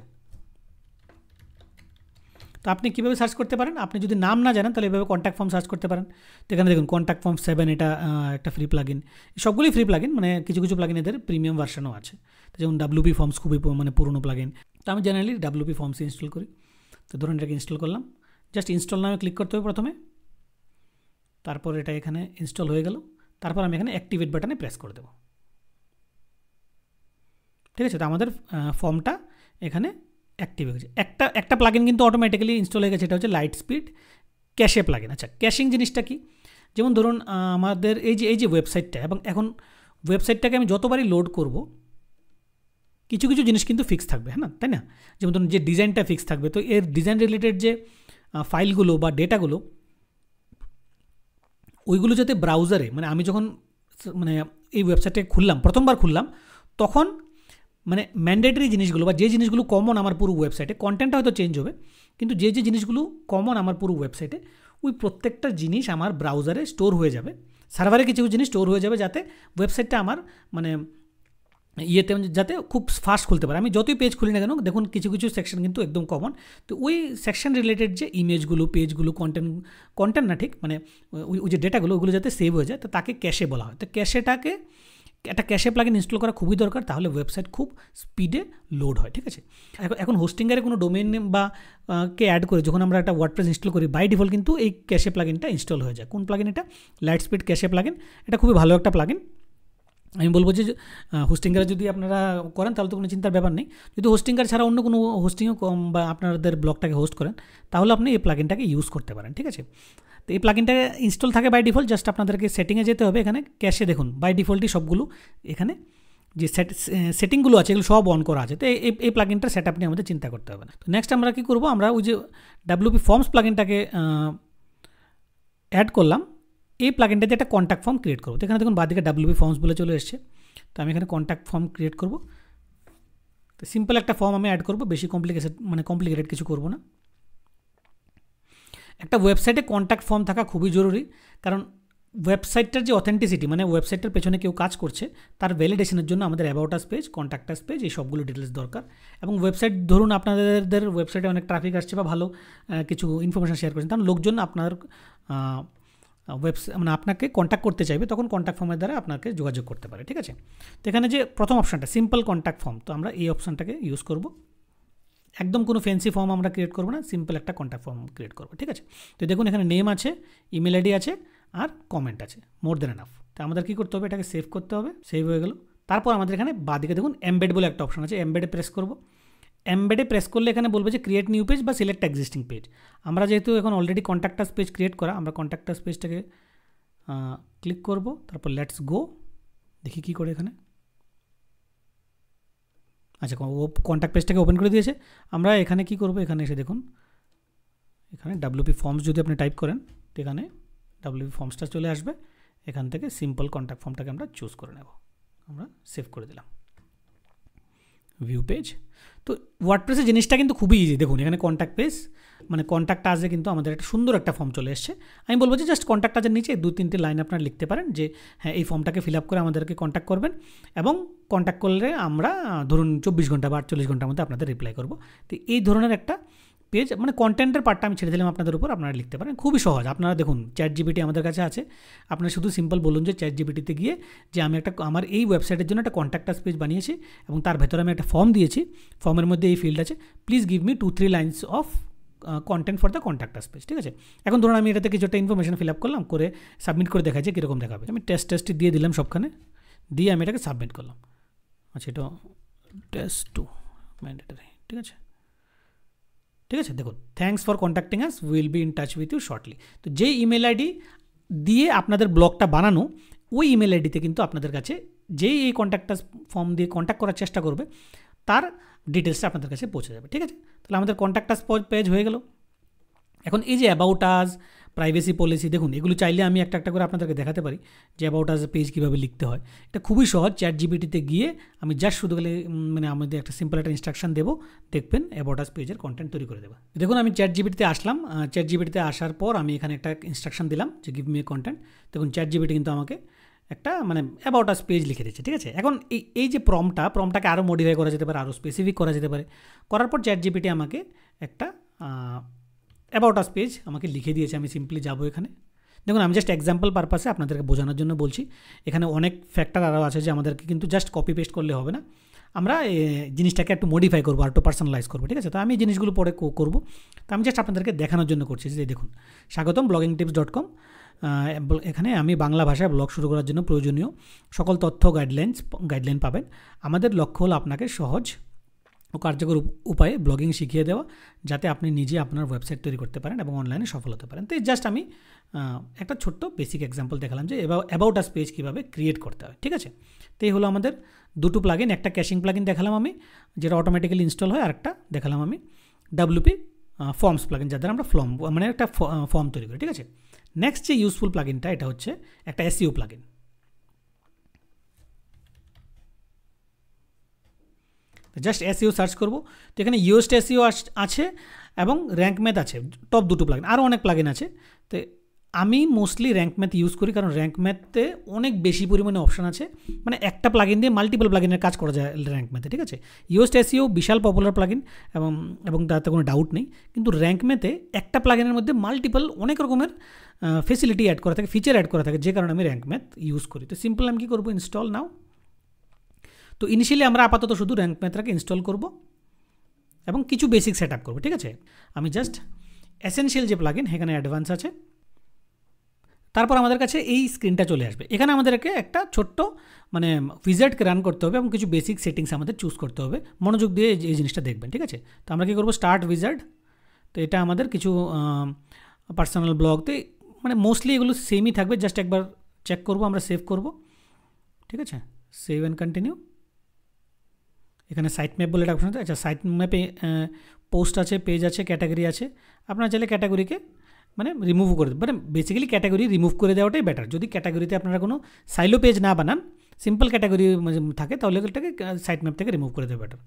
তো আপনি কীভাবে সার্চ করতে পারেন, আপনি যদি নাম না জানেন তাহলে এভাবে কন্ট্যাক্ট ফর্ম সার্চ করতে পারেন। তো এখানে দেখুন কন্ট্যাক্ট ফর্ম 7, এটা একটা ফ্রি প্লাগিন। সবগুলোই ফ্রি প্লাগিন, মানে কিছু কিছু প্লাগিন এদের প্রিমিয়াম ভার্সনও আছে। তো যেমন WP ফর্মস খুবই মানে পুরনো প্লাগিন। তো আমি জেনারেলি WP ফর্মস ইনস্টল করি। তো ধরুন এটাকে ইনস্টল করলাম, জাস্ট ইনস্টল নামে ক্লিক করতে হবে প্রথমে, তারপর এটা এখানে ইনস্টল হয়ে গেল। তারপর আমি এখানে অ্যাক্টিভেট বাটনে প্রেস করে দেবো, ঠিক আছে। তো আমাদের ফর্মটা এখানে অ্যাক্টিভ হয়ে গেছে। একটা প্লাগিন কিন্তু অটোমেটিক্যালি ইনস্টল হয়ে গেছে, এটা হচ্ছে লাইট স্পিড ক্যাশে প্লাগিন। আচ্ছা, ক্যাশিং জিনিসটা কি, যেমন ধরুন আমাদের এই যে ওয়েবসাইটটা, এবং এখন ওয়েবসাইটটাকে আমি যতবারই লোড করব কিছু কিছু জিনিস কিন্তু ফিক্স থাকবে, হ্যাঁ না, তাই না। যেমন ধরুন যে ডিজাইনটা ফিক্স থাকবে, তো এর ডিজাইন রিলেটেড যে ফাইলগুলো বা ডেটাগুলো, ওইগুলো যাতে ব্রাউজারে, মানে আমি যখন মানে এই ওয়েবসাইটে প্রথমবার খুললাম, তখন মানে ম্যান্ডেটরি জিনিসগুলো বা যে জিনিসগুলো কমন আমার পুরো ওয়েবসাইটে, কন্টেন্টটা হয়তো চেঞ্জ হবে, কিন্তু যে জিনিসগুলো কমন আমার পুরো ওয়েবসাইটে, ওই প্রত্যেকটা জিনিস আমার ব্রাউজারে স্টোর হয়ে যাবে, সার্ভারে কিছু জিনিস স্টোর হয়ে যাবে, যাতে ওয়েবসাইটটা আমার মানে ইয়েতে যাতে খুব ফাস্ট খুলতে পারে। আমি যতই পেজ খুলি না কেন, দেখুন কিছু কিছু সেকশন কিন্তু একদম কমন। তো ওই সেকশন রিলেটেড যে ইমেজগুলো, পেজগুলো, কন্টেন্ট না ঠিক, মানে ওই যে ডেটাগুলো, ওগুলো যাতে সেভ হয়ে যায়, তো তাকে ক্যাশে বলা হয়। তো ক্যাশেটাকে একটা ক্যাশে প্লাগিন ইনস্টল করা খুবই দরকার, তাহলে ওয়েবসাইট খুব স্পিডে লোড হয়, ঠিক আছে। এখন হোস্টিংয়ের কোনো ডোমেইন নেম বা কে অ্যাড করে যখন আমরা একটা ওয়ার্ডপ্রেস ইনস্টল করি, বাই ডিফল্ট কিন্তু এই ক্যাশে প্লাগিনটা ইনস্টল হয়ে যায়। কোন প্লাগিন এটা, লাইট স্পিড ক্যাশে প্লাগিন। এটা খুবই ভালো একটা প্লাগিন। আমি বলবো যে হোস্টিংয়ের যদি আপনারা করেন তাহলে তো কোনো চিন্তার ব্যাপার নেই। যদি হোস্টিংয়ের ছাড়া অন্য কোনো হোস্টিংও বা আপনাদের ব্লগটাকে হোস্ট করেন, তাহলে আপনি এই প্লাগিনটাকে ইউজ করতে পারেন, ঠিক আছে। তো এই প্লাগিনটা ইনস্টল থাকে বাই ডিফল্ট, জাস্ট আপনাদেরকে সেটিংয়ে যেতে হবে। এখানে ক্যাশে দেখুন বাই ডিফল্টই সবগুলো এখানে যে সেটিংগুলো আছে এগুলো সব অন করা আছে। তো এই প্লাগিনটার সেট আপ নিয়ে আমাদের চিন্তা করতে হবে না। তো নেক্সট আমরা কী করবো, আমরা ওই যে WP ফর্মস প্লাগিনটাকে অ্যাড করলাম, এই প্লাগিনটাতে একটা কন্ট্যাক্ট ফর্ম ক্রিয়েট করবো। তো এখানে দেখুন বাদিকে WP ফর্মস বলে চলে এসছে। তো আমি এখানে কন্ট্যাক্ট ফর্ম ক্রিয়েট করব। তো সিম্পল একটা ফর্ম আমি অ্যাড করব, বেশি কমপ্লিকেটেড কিছু করব না। একটা ওয়েবসাইটে কন্ট্যাক্ট ফর্ম থাকা খুবই জরুরি, কারণ ওয়েবসাইটটার যে অথেন্টিসিটি, মানে ওয়েবসাইটের পেছনে কেউ কাজ করছে তার ভ্যালিডেশনের জন্য আমাদের about us page, contact us page, এই সবগুলো ডিটেলস দরকার। এবং ওয়েবসাইট ধরুন আপনাদের ওয়েবসাইটে অনেক ট্রাফিক আসছে বা ভালো কিছু ইনফরমেশন শেয়ার করছেন, তখন লোকজন আপনার মানে আপনাকে কন্ট্যাক্ট করতে চাইবে, তখন কন্ট্যাক্ট ফর্মের দ্বারা আপনাকে যোগাযোগ করতে পারে, ঠিক আছে। তো এখানে যে প্রথম অপশানটা সিম্পল কন্ট্যাক্ট ফর্ম, তো আমরা এই অপশানটাকে ইউজ করব। একদম কোনো ফ্যান্সি ফর্ম আমরা ক্রিয়েট করবো না, সিম্পল একটা কন্ট্যাক্ট ফর্ম ক্রিয়েট করবো, ঠিক আছে। তো দেখুন এখানে নেম আছে, ইমেল আইডি আছে, আর কমেন্ট আছে, মোর দেন এনাফ। তো আমাদের কী করতে হবে, এটাকে সেভ করতে হবে। সেভ হয়ে গেল। তারপর আমাদের এখানে বাদিকে দেখুন এমবেড বলে একটা অপশন আছে, এমবেডে প্রেস করব। এমবেডে প্রেস করলে এখানে বলবে যে ক্রিয়েট নিউ পেজ বা সিলেক্ট এক্সিস্টিং পেজ। আমরা যেহেতু এখন already contact us page create করা, আমরা কন্ট্যাক্ট আস পেজটাকে ক্লিক করব, তারপর লেটস গো, দেখি কী করে এখানে। আচ্ছা, ও কন্ট্যাক্ট পেজটাকে ওপেন করে দিয়েছে। আমরা এখানে কি করব, এখানে এসে দেখুন এখানে WP ফর্মস যদি আপনি টাইপ করেন, তো এখানে WP ফর্মসটা চলে আসবে। এখান থেকে সিম্পল কন্ট্যাক্ট ফর্মটাকে আমরা চুজ করে নেব। আমরা সেভ করে দিলাম, ভিউ পেজ। তো ওয়ার্ডপ্রেসের জিনিসটা কিন্তু খুবই ইজি। দেখুন এখানে কন্ট্যাক্ট পেজ, মানে কন্ট্যাক্ট আজে কিন্তু আমাদের একটা সুন্দর একটা ফর্ম চলে এসছে। আমি বলবো যে জাস্ট কন্ট্যাক্ট আজের নিচে 2-3টে লাইন আপনারা লিখতে পারেন যে হ্যাঁ এই ফর্মটাকে ফিল আপ করে আমাদেরকে কন্ট্যাক্ট করবেন, এবং কন্ট্যাক্ট করলে আমরা ধরুন 24 ঘন্টা বা 48 ঘন্টার মধ্যে আপনাদের রিপ্লাই করব। তো এই ধরনের একটা পেজ, মানে কন্টেন্টের পার্টটা আমি ছেড়ে দিলাম আপনাদের উপর, আপনারা লিখতে পারেন, খুবই সহজ। আপনারা দেখুন ChatGPT আমাদের কাছে আছে, আপনারা শুধু সিম্পল বলুন যে ChatGPTতে গিয়ে যে আমি আমার এই ওয়েবসাইটের জন্য একটা কন্ট্যাক্ট আস পেজ বানিয়েছি এবং তার ভেতরে আমি একটা ফর্ম দিয়েছি, ফর্মের মধ্যে এই ফিল্ড আছে, please give me 2-3 lines of content for the contact us page, ঠিক আছে। এখন ধরুন আমি এটাতে কিছু একটা ইনফরমেশন ফিল আপ করলাম, করে সাবমিট করে দেখাচ্ছি কীরকম দেখাবে। আমি টেস্ট দিয়ে দিলাম সবখানে, দিয়ে আমি এটাকে সাবমিট করলাম। আচ্ছা এটা -2 ম্যান্ডেটরি, ঠিক আছে। ঠিক আছে, দেখুন thanks for contacting us, will be in touch with you shortly. তো যেই ইমেল আইডি দিয়ে আপনাদের ব্লগটা বানানো, ওই ইমেল আইডিতে কিন্তু আপনাদের কাছে যেই এই কন্ট্যাক্টাস ফর্ম দিয়ে কন্ট্যাক্ট করার চেষ্টা করবে তার ডিটেলসটা আপনাদের কাছে পৌঁছে যাবে। ঠিক আছে, তাহলে আমাদের কন্ট্যাক্টাস পেজ হয়ে গেল। এখন এই যে অ্যাবাউট আস, প্রাইভেসি পলিসি, দেখুন এগুলো চাইলে আমি একটা একটা করে আপনাদেরকে দেখাতে পারি যে অ্যাবাউট আস পেজ কীভাবে লিখতে হয়। এটা খুবই সহজ, চ্যাট জিপিটিতে গিয়ে আমি জাস্ট শুধু মানে আমাদের একটা সিম্পল একটা ইনস্ট্রাকশন দেবো, দেখবেন অ্যাবাউট আস পেজের কন্টেন্ট তৈরি করে দেবে। দেখুন আমি চ্যাট জিপিটিতে আসলাম, চ্যাট জিপিটিতে আসার পর আমি এখানে একটা ইনস্ট্রাকশন দিলাম যে গিভ মি কন্টেন্ট। দেখুন চ্যাট জিপিটি কিন্তু আমাকে একটা মানে অ্যাবাউট আস পেজ লিখে দিচ্ছে। ঠিক আছে, এখন এই যে প্রমটাকে আরও মডিফাই করা যেতে পারে, আরও স্পেসিফিক করা যেতে পারে। করার পর চ্যাট জিপিটি আমাকে একটা অ্যাবাউট আস পেজ আমাকে লিখে দিয়েছে। আমি সিম্পলি যাবো এখানে, দেখুন আমি জাস্ট এক্সাম্পল পারপাসে আপনাদেরকে বোঝানোর জন্য বলছি। এখানে অনেক ফ্যাক্টর আরও আছে যে আমাদেরকে কিন্তু জাস্ট কপি পেস্ট করলে হবে না, আমরা জিনিসটাকে একটু মডিফাই করবো, আর একটু পার্সোনালাইজ করবো। ঠিক আছে, তো আমি এই জিনিসগুলো পরে করবো, তো আমি জাস্ট আপনাদেরকে দেখানোর জন্য করছি যে দেখুন স্বাগতম bloggingtips.com। এখানে আমি বাংলা ভাষায় ব্লগ শুরু করার জন্য প্রয়োজনীয় সকল তথ্য গাইডলাইন পাবেন। আমাদের লক্ষ্য হলো আপনাকে সহজ ও কার্যকর উপায়ে ব্লগিং শিখিয়ে দেওয়া, যাতে আপনি নিজে আপনার ওয়েবসাইট তৈরি করতে পারেন এবং অনলাইনে সফল হতে পারেন। তো জাস্ট আমি একটা ছোট্ট বেসিক এক্সাম্পল দেখালাম যে অ্যাবাউট আস পেজ কীভাবে ক্রিয়েট করতে হয়। ঠিক আছে, তো এই হলো আমাদের দুটো প্লাগিন, একটা ক্যাশিং প্লাগিন দেখালাম আমি যেটা অটোমেটিক্যালি ইনস্টল হয়, আর একটা দেখালাম আমি WP ফর্মস প্লাগিন, যাদের আমরা মানে একটা ফর্ম তৈরি করি। ঠিক আছে, নেক্সট যে ইউজফুল প্লাগিনটা, এটা হচ্ছে একটা SEO plugin. Just SEO search করব, তো এখানে ইউএসট SEO আছে এবং র্যাঙ্ক ম্যাথ আছে, টপ দুটো প্লাগিন। আরও অনেক প্লাগিন আছে, তো আমি মোস্টলি র্যাঙ্ক ম্যাথ ইউজ করি, কারণ র্যাঙ্ক ম্যাথে অনেক বেশি পরিমাণে অপশান আছে, মানে একটা প্লাগিন দিয়ে মাল্টিপল প্লাগিনের কাজ করা যায় র্যাঙ্ক ম্যাথে। ঠিক আছে, ইউএসট SEO বিশাল পপুলার প্লাগিন এবং তাতে কোনো ডাউট নেই, কিন্তু র্যাঙ্ক ম্যাথে একটা প্লাগিনের মধ্যে মাল্টিপল অনেক রকমের ফেসিলিটি অ্যাড করা থাকে, ফিচার অ্যাড করা থাকে, যে কারণে আমি র্যাঙ্ক ম্যাথ ইউজ করি। তো সিম্পল আমি কী করবো, ইনস্টল নাও। তো ইনিশিয়ালি আমরা আপাতত শুধু র্যাঙ্ক ম্যাথটাকে ইনস্টল করব এবং কিছু বেসিক সেট আপ করবো। ঠিক আছে, আমি জাস্ট এসেনশিয়াল যে প্লাগিন এখানে অ্যাডভান্স আছে, তারপর আমাদের কাছে এই স্ক্রিনটা চলে আসবে। এখানে আমাদেরকে একটা ছোট্ট মানে উইজার্ডকে রান করতে হবে এবং কিছু বেসিক সেটিংস আমাদের চুজ করতে হবে, মনোযোগ দিয়ে এই জিনিসটা দেখবেন। ঠিক আছে, তো আমরা কী করবো, স্টার্ট উইজার্ড। তো এটা আমাদের কিছু পার্সোনাল ব্লগ, তো মানে মোস্টলি এগুলো সেমই থাকবে, জাস্ট একবার চেক করবো, আমরা সেভ করব। ঠিক আছে, সেভ অ্যান্ড কন্টিনিউ। এখানে সাইট ম্যাপ বলে একটা অপশন আছে। আচ্ছা, সাইট ম্যাপে পোস্ট আছে, পেজ আছে, ক্যাটাগরি আছে। আপনারা চাইলে ক্যাটাগরিকে মানে রিমুভ করে দেবেন, মানে বেসিক্যালি ক্যাটাগরি রিমুভ করে দেওয়াটাই বেটার। যদি ক্যাটাগরিতে আপনারা কোনো সাইলো পেজ না বানান, সিম্পল ক্যাটাগরি থাকে, তাহলে এটাকে সাইট ম্যাপ থেকে রিমুভ করে দেওয়া বেটার।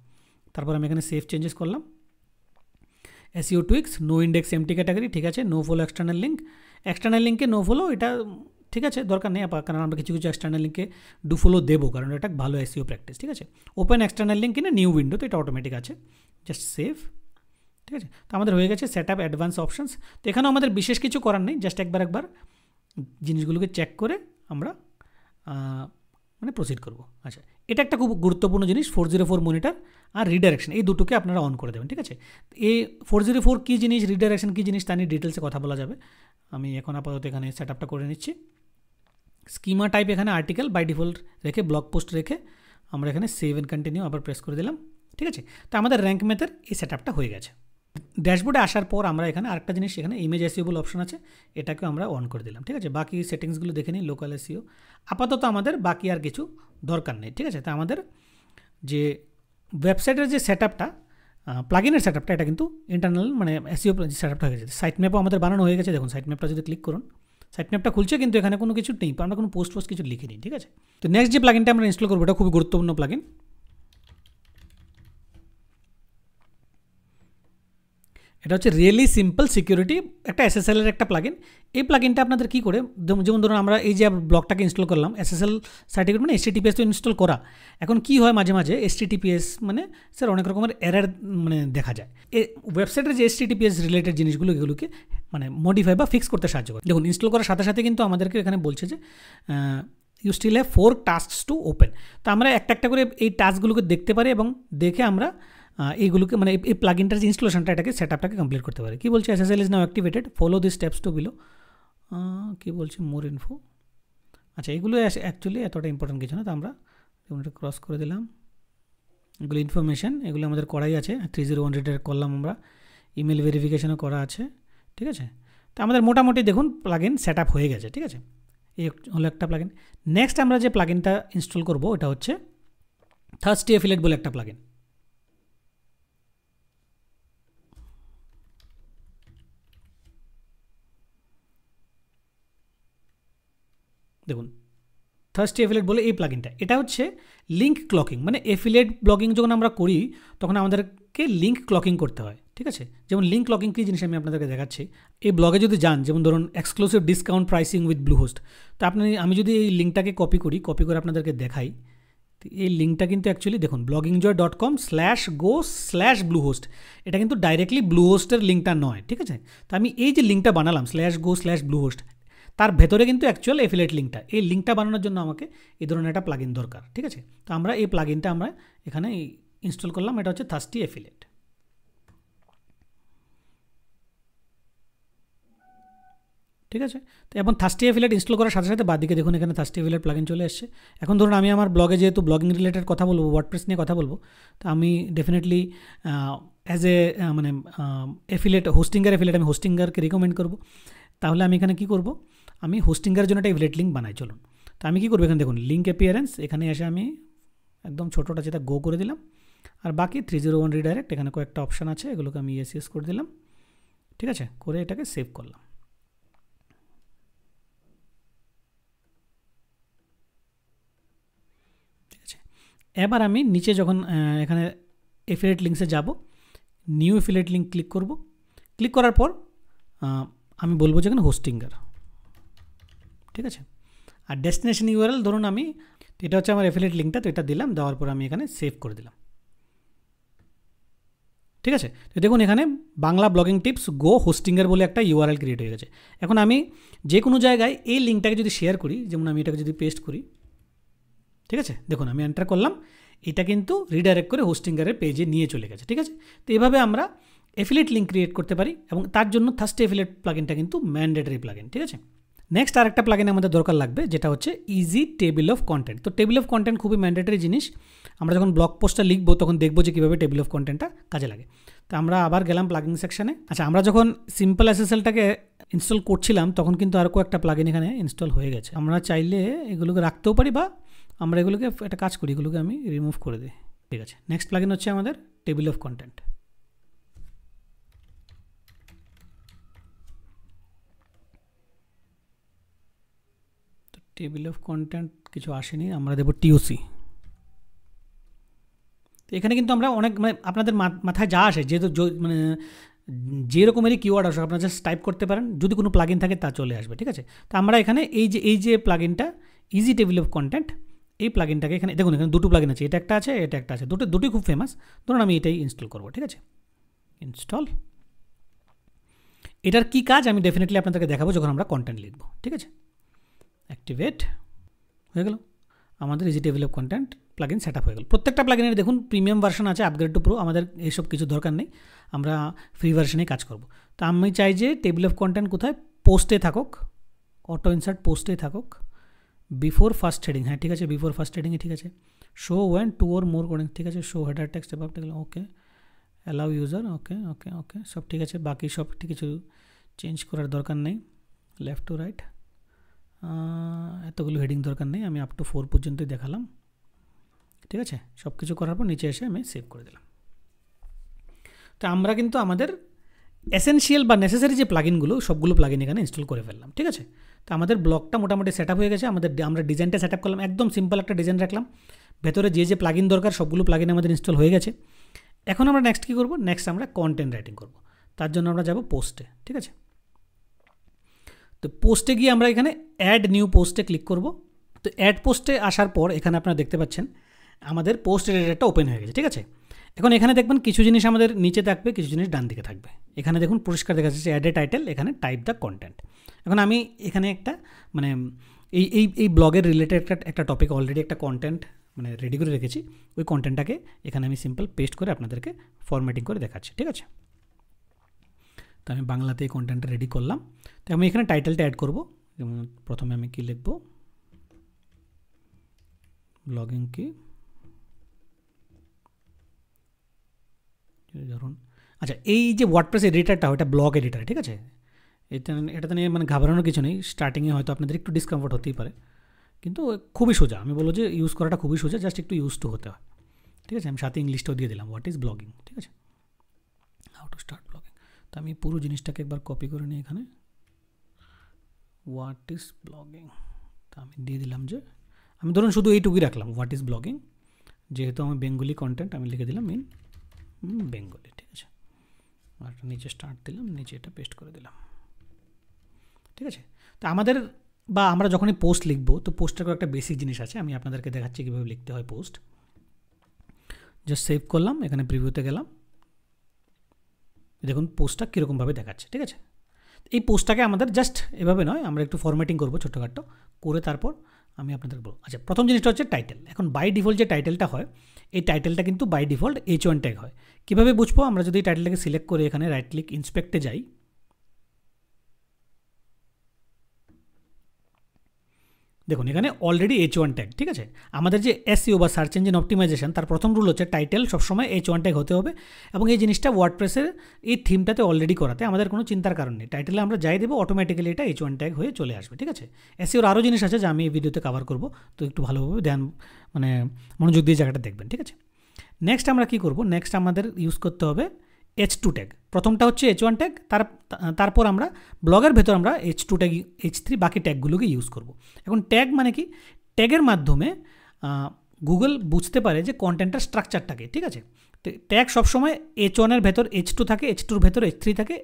তারপর আমি এখানে সেভ চেঞ্জেস করলাম। SEO tweaks, no index empty category, ঠিক আছে। নো ফলো এক্সটার্নাল লিঙ্কে নো ফলো, এটা ঠিক আছে, দরকার নেই, কারণ আমরা কিছু এক্সটার্নাল লিঙ্কে ডু ফলো দেবো, কারণ এটা ভালো SEO প্র্যাকটিস। ঠিক আছে, ওপেন এক্সটার্নাল লিঙ্ক কিনা নিউ উইন্ডো, তো এটা অটোমেটিক আছে, জাস্ট সেভ। ঠিক আছে, তো আমাদের হয়ে গেছে সেট আপ অ্যাডভান্স অপশানস। তো এখানেও আমাদের বিশেষ কিছু করার নেই, জাস্ট একবার জিনিসগুলোকে চেক করে আমরা মানে প্রসিড করব। আচ্ছা, এটা একটা খুব গুরুত্বপূর্ণ জিনিস, 404 মনিটর আর রিডাইরেকশন, এই দুটোকে আপনারা অন করে দেবেন। ঠিক আছে, এই 404 কী জিনিস, রিডাইরেকশন কী জিনিস, তা নিয়ে ডিটেলসে কথা বলা যাবে। আমি এখন আপাতত এখানে সেট আপটা করে নিচ্ছি। স্কিমা টাইপ এখানে আর্টিকেল বাই ডিফল্ট রেখে, ব্লগ পোস্ট রেখে আমরা এখানে সেভ অ্যান্ড কন্টিনিউ আবার প্রেস করে দিলাম। ঠিক আছে, তো আমাদের র্যাঙ্ক ম্যাথের এই সেট আপটা হয়ে গেছে। ড্যাশবোর্ডে আসার পর আমরা এখানে আরেকটা জিনিস, এখানে ইমেজ SEO বলে অপশন আছে, এটাকে আমরা অন করে দিলাম। ঠিক আছে, বাকি সেটিংসগুলো দেখে নিই। লোকাল SEO আপাতত আমাদের বাকি আর কিছু দরকার নেই। ঠিক আছে, তো আমাদের যে ওয়েবসাইটের যে সেট আপটা, প্লাগিনের সেট আপটা, এটা কিন্তু ইন্টারনাল মানে SEO সেট আপটা হয়ে গেছে। সাইট ম্যাপও আমাদের বানানো হয়ে গেছে। দেখুন সাইট ম্যাপটা যদি ক্লিক করুন, সাইট ম্যাপটা খুলছে, কিন্তু এখানে কোনো কিছু নেই, আমরা কোনো পোস্ট কিছু লিখিনি। ঠিক আছে, তো নেক্সট যে প্লাগিনটা আমরা ইনস্টল করবো, এটা খুবই গুরুত্বপূর্ণ প্লাগিন। এটা হচ্ছে রিয়েলি সিম্পল সিকিউরিটি, একটা SSL এর একটা প্লাগিন। এই প্লাগিনটা আপনাদের কী করে, যেমন ধরুন আমরা এই যে ব্লগটাকে ইনস্টল করলাম, SSL সার্টিফিকেট মানে HTTPS তো ইনস্টল করা। এখন কি হয়, মাঝে মাঝে HTTPS মানে স্যার অনেক রকমের এরার মানে দেখা যায়। এই ওয়েবসাইটের যে HTTPS রিলেটেড জিনিসগুলো, এগুলোকে মানে মডিফাই বা ফিক্স করতে সাহায্য করে। দেখুন ইনস্টল করার সাথে সাথে কিন্তু আমাদেরকে এখানে বলছে যে you still have 4 tasks to open. তো আমরা একটা একটা করে এই টাস্কগুলোকে দেখতে পারি এবং দেখে আমরা এইগুলোকে মানে এই প্লাগিনটার যে ইনস্টলেশনটা, এটাকে সেট আপটাকে কমপ্লিট করতে পারি। কী বলছে, SSL is now activated, follow this steps to below. কী বলছে, মোর ইনফো। আচ্ছা, এগুলো অ্যাকচুয়ালি এতটা ইম্পর্টেন্ট কিছু না, তো আমরা এটা ক্রস করে দিলাম। এগুলো ইনফরমেশান, এগুলো আমাদের করাই আছে। 301 রিডার করলাম আমরা, ইমেল ভেরিফিকেশনও করা আছে, ঠিক আছে। তো আমাদের মোটামুটি দেখুন প্লাগইন সেট আপ হয়ে গেছে, ঠিক আছে। এই হলো একটা প্লাগইন। নেক্সট আমরা যে প্লাগইনটা ইনস্টল করব ওটা হচ্ছে থার্স্টি অ্যাফিলিয়েট বলে একটা প্লাগইন। দেখুন থার্স্টি অ্যাফিলিয়েট বলে এই প্লাগইনটা, এটা হচ্ছে লিঙ্ক ক্লকিং, মানে অ্যাফিলিয়েট ব্লগিং যখন আমরা করি তখন আমাদেরকে লিঙ্ক ক্লকিং করতে হয়, ঠিক আছে। যেমন লিঙ্ক ক্লকিং কী জিনিস আমি আপনাদেরকে দেখাচ্ছি। এই ব্লগে যদি যান, যেমন ধরুন এক্সক্লুসিভ ডিসকাউন্ট প্রাইসিং উইথ ব্লুহোস্ট, তো আমি যদি এই লিঙ্কটাকে কপি করে আপনাদেরকে দেখাই, তো এই লিঙ্কটা কিন্তু অ্যাকচুয়ালি দেখুন bloggingjoy.com/go/bluehost, এটা কিন্তু ডাইরেক্টলি ব্লুহোস্টের লিঙ্কটা নয়, ঠিক আছে। তো আমি এই যে লিঙ্কটা বানালাম /go/bluehost, তার ভেতরে কিন্তু অ্যাকচুয়াল অ্যাফিলিয়েট লিঙ্কটা, এই লিঙ্কটা বানানোর জন্য আমাকে এই ধরনের একটা প্লাগইন দরকার, ঠিক আছে। তো আমরা এই প্লাগইনটা আমরা এখানে ইনস্টল করলাম, এটা হচ্ছে থার্স্টি অ্যাফিলিয়েট, ঠিক আছে। তো এবং থার্স্টি অ্যাফিলিয়েট ইনস্টল করার সাথে সাথে বাদিকে দেখুন এখানে থার্স্টি অ্যাফিলিয়েট প্লাগইন চলে এসেছে। এখন ধরুন আমি আমার ব্লগে যেহেতু ব্লগিং রিলেটেড কথা বলবো, ওয়ার্ডপ্রেস নিয়ে কথা বলবো, তো আমি ডেফিনেটলি অ্যাজ এ মানে হোস্টিঙ্গার অ্যাফিলিয়েট আমি হোস্টিঙ্গারকে রিকমেন্ড করব। তাহলে আমি এখানে কী করব, আমি হোস্টিঙ্গার জন্য একটা অ্যাফিলিয়েট লিঙ্ক বানাই, চলুন। তো আমি কী করবো, এখানে দেখুন লিঙ্ক অ্যাপিয়ারেন্স, এখানে এসে আমি একদম ছোটোটা যেটা গো করে দিলাম, আর বাকি 301 রিডাইরেক্ট, এখানে কয়েকটা অপশান আছে, এগুলোকে আমি ইয়েস করে দিলাম, ঠিক আছে, করে এটাকে সেভ করলাম, ঠিক আছে। এবার আমি নিচে যখন এখানে অ্যাফিলিয়েট লিঙ্কসে যাব, নিউ অ্যাফিলিয়েট লিঙ্ক ক্লিক করব। ক্লিক করার পর আমি বলবো যে এখানে হোস্টিঙ্গার, ঠিক আছে। আর ডেস্টিনেশন ইউআরএল ধরুন আমি, এটা হচ্ছে আমার অ্যাফিলিয়েট লিঙ্কটা, তো এটা দিলাম, দেওয়ার পর আমি এখানে সেভ করে দিলাম, ঠিক আছে। তো দেখুন এখানে বাংলা ব্লগিং টিপস গো হোস্টিঙ্গার বলে একটা ইউআরএল ক্রিয়েট হয়ে গেছে। এখন আমি যে কোনো জায়গায় এই লিঙ্কটাকে যদি শেয়ার করি, যেমন আমি এটাকে যদি পেস্ট করি, ঠিক আছে, দেখুন আমি এন্টার করলাম, এটা কিন্তু রিডাইরেক্ট করে হোস্টিঙ্গারের পেজে নিয়ে চলে গেছে, ঠিক আছে। তো এভাবে আমরা অ্যাফিলিয়েট লিঙ্ক ক্রিয়েট করতে পারি, এবং তার জন্য থার্স্টি অ্যাফিলিয়েট প্লাগইনটা কিন্তু ম্যান্ডেটরি প্লাগইন, ঠিক আছে। নেক্সট আরেকটা প্লাগইন আমাদের দরকার লাগবে, যেটা হচ্ছে ইজি টেবিল অফ কন্টেন্ট। তো টেবিল অফ কন্টেন্ট খুবই ম্যান্ডেটরি জিনিস, আমরা যখন ব্লগ পোস্টটা লিখবো তখন দেখবো যে কীভাবে টেবিল অফ কন্টেন্টটা কাজে লাগে। তো আমরা আবার গেলাম প্লাগইন সেকশানে। আচ্ছা, আমরা যখন সিম্পল এসএসএলটাকে ইনস্টল করছিলাম তখন কিন্তু আরও কয়েকটা প্লাগইন এখানে ইনস্টল হয়ে গেছে, আমরা চাইলে এগুলোকে রাখতেও পারি, বা আমরা এগুলোকে একটা কাজ করি, এগুলোকে আমি রিমুভ করে দিই, ঠিক আছে। নেক্সট প্লাগইন হচ্ছে আমাদের টেবিল অফ কন্টেন্ট। তো টেবিল অফ কন্টেন্ট কিছু আসেনি, আমরা দেবো টিওসি। তো এখানে কিন্তু আমরা অনেক, মানে আপনাদের মাথায় যা আসে, যেহেতু মানে যেরকমেরই কিওয়ার্ড আসে আপনারা জাস্ট টাইপ করতে পারেন, যদি কোনো প্লাগইন থাকে তা চলে আসবে, ঠিক আছে। তো আমরা এখানে এই যে প্লাগইনটা ইজি টেবিল অফ কন্টেন্ট, এই প্লাগইনটাকে এখানে দেখুন, এখানে দুটো প্লাগইন আছে, এটা একটা আছে, এটা একটা আছে, দুটোই খুব ফেমাস। ধরুন আমি এটাই ইনস্টল করবো, ঠিক আছে, ইনস্টল। এটার কী কাজ আমি ডেফিনেটলি আপনাদেরকে দেখাবো যখন আমরা কন্টেন্ট লিখবো, ঠিক আছে। অ্যাক্টিভেট হয়ে গেল, আমাদের easy table of content plugin set up হয়ে গেল। প্রত্যেকটা প্লাগইনের দেখুন প্রিমিয়াম ভার্সন আছে, আপগ্রেড টু প্রো, আমাদের এইসব কিছু দরকার নেই, আমরা ফ্রি ভার্সনেই কাজ করব। তো আমি চাই যে টেবিল অফ কন্টেন্ট কোথায়, পোস্টে থাকুক, অটো ইনসার্ট পোস্টেই থাকুক, বিফোর ফার্স্ট হেডিং, হ্যাঁ ঠিক আছে, বিফোর ফার্স্ট হেডিংয়ে ঠিক আছে, show when two or more coding, ঠিক আছে, show header text about, okay, allow user, okay okay okay, সব ঠিক আছে। বাকি সব ঠিক কিছু চেঞ্জ করার দরকার নেই, লেফট টু রাইট এতগুলো হেডিং দরকার নেই, আমি আপ টু 4 পর্যন্তই দেখালাম, ঠিক আছে। সব কিছু করার পর নিচে এসে আমি সেভ করে দিলাম। তো আমরা কিন্তু আমাদের এসেনশিয়াল বা নেসেসারি যে প্লাগইনগুলো সবগুলো প্লাগইন এখানে ইনস্টল করে ফেললাম, ঠিক আছে। তো আমাদের ব্লগটা মোটামুটি সেট আপ হয়ে গেছে, আমরা ডিজাইনটা সেট আপ করলাম, একদম সিম্পল একটা ডিজাইন রাখলাম, ভেতরে যে প্লাগইন দরকার সবগুলো প্লাগইন আমাদের ইনস্টল হয়ে গেছে। এখন আমরা নেক্সট কী করবো, নেক্সট আমরা কন্টেন্ট রাইটিং করব। তার জন্য আমরা যাব পোস্টে, ঠিক আছে। তো পোস্টে গিয়ে আমরা এখানে অ্যাড নিউ পোস্টে ক্লিক করব। তো অ্যাড পোস্টে আসার পর এখানে আপনারা দেখতে পাচ্ছেন আমাদের পোস্ট এডিটরটা ওপেন হয়ে গেছে, ঠিক আছে। এখন এখানে দেখবেন কিছু জিনিস আমাদের নিচে থাকবে, কিছু জিনিস ডান দিকে থাকবে। এখানে দেখুন পরিষ্কার দেখা যাচ্ছে অ্যাড এ টাইটেল, এখানে টাইপ দ্য কন্টেন্ট। এখন আমি এখানে একটা মানে এই ব্লগের রিলেটেড একটা টপিক অলরেডি একটা কন্টেন্ট মানে রেডি করে রেখেছি, ওই কন্টেন্টটাকে এখানে আমি সিম্পল পেস্ট করে আপনাদেরকে ফরম্যাটিং করে দেখাচ্ছি, ঠিক আছে। তো আমি বাংলাতে এই কন্টেন্টটা রেডি করলাম। তো আমি এখানে টাইটেলটা অ্যাড করব, যেমন প্রথমে আমি কি লিখব, ব্লগিং কি ধরুন আচ্ছা, এই যে ওয়ার্ডপ্রেস এডিটারটা ওটা ব্লগ এডিটার, ঠিক আছে। এটাতে নিয়ে মানে ঘাবড়ানোর কিছু নেই। স্টার্টিংয়ে হয়তো আপনাদের একটু ডিসকমফোর্ট হতেই পারে, কিন্তু খুবই সোজা। আমি বলবো যে ইউজ করাটা খুবই সোজা, জাস্ট একটু ইউজ টু হতে হয়, ঠিক আছে। আমি সাথে ইংলিশটাও দিয়ে দিলাম, হোয়াট ইজ ব্লগিং, ঠিক আছে, হাউ টু স্টার্ট ব্লগিং। তো আমি পুরো জিনিসটাকে একবার কপি করে নিই এখানে, হোয়াট ইজ ব্লগিং। তো আমি দিয়ে দিলাম যে আমি ধরুন শুধু এইটুকুই রাখলাম, হোয়াট ইজ ব্লগিং। যেহেতু আমার বেঙ্গলি কন্টেন্ট, আমি লিখে দিলাম ইন বেঙ্গলি, ঠিক আছে। আর নিচে স্টার্ট দিলাম, নিচে এটা পেস্ট করে দিলাম, ঠিক আছে। তো আমাদের বা আমরা যখনই পোস্ট লিখবো, তো পোস্টের একটা বেসিক জিনিস আছে, আমি আপনাদেরকে দেখাচ্ছি কীভাবে লিখতে হয় পোস্ট। জাস্ট সেভ করলাম, এখানে প্রিভিউতে গেলাম, দেখুন পোস্টটা কীরকমভাবে দেখাচ্ছে, ঠিক আছে। এই পোস্টটাকে আমাদের জাস্ট এভাবে নয়, আমরা একটু ফরম্যাটিং করবো ছোটোখাটো করে, তারপর আমি আপনাদের বলবো। আচ্ছা, প্রথম জিনিসটা হচ্ছে টাইটেল। এখন বাই ডিফল্ট যে টাইটেলটা হয়, এই টাইটেলটা কিন্তু বাই ডিফল্ট H1 ট্যাগ হয়। কীভাবে বুঝবো? আমরা যদি টাইটেলটাকে সিলেক্ট করে এখানে রাইট ক্লিক ইন্সপেক্টে যাই, দেখুন এখানে অলরেডি H1 ট্যাগ, ঠিক আছে। আমাদের যে SEO বা সার্চ ইঞ্জিন অপটিমাইজেশন, তার প্রথম রুল হচ্ছে টাইটেল সবসময় H1 ট্যাগ হতে হবে, এবং এই জিনিসটা ওয়ার্ডপ্রেসের এই থিমটাতে অলরেডি করাতে আমাদের কোনো চিন্তার কারণ নেই। টাইটেলে আমরা যাই দেবো, অটোমেটিক্যালি এটা H1 ট্যাগ হয়ে চলে আসবে, ঠিক আছে। SEOর আরও জিনিস আছে যা আমি এই ভিডিওতে কভার করব, তো একটু ভালোভাবে মানে মনোযোগ দিয়ে জায়গাটা দেখবেন, ঠিক আছে। নেক্সট আমরা কী করব? নেক্সট আমাদের ইউজ করতে হবে H2 ট্যাগ। প্রথমটা হচ্ছে H1 ট্যাগ, তারপর আমরা ব্লগের ভেতর আমরা H2 ট্যাগ, H3 বাকি ট্যাগগুলোকে ইউজ করব। এখন ট্যাগ মানে কি? ট্যাগের মাধ্যমে গুগল বুঝতে পারে যে কন্টেন্টের স্ট্রাকচারটাকে, ঠিক আছে। ট্যাগ সবসময় H1 এর ভেতর H2 থাকে, H2 এর ভেতর H3 থাকে,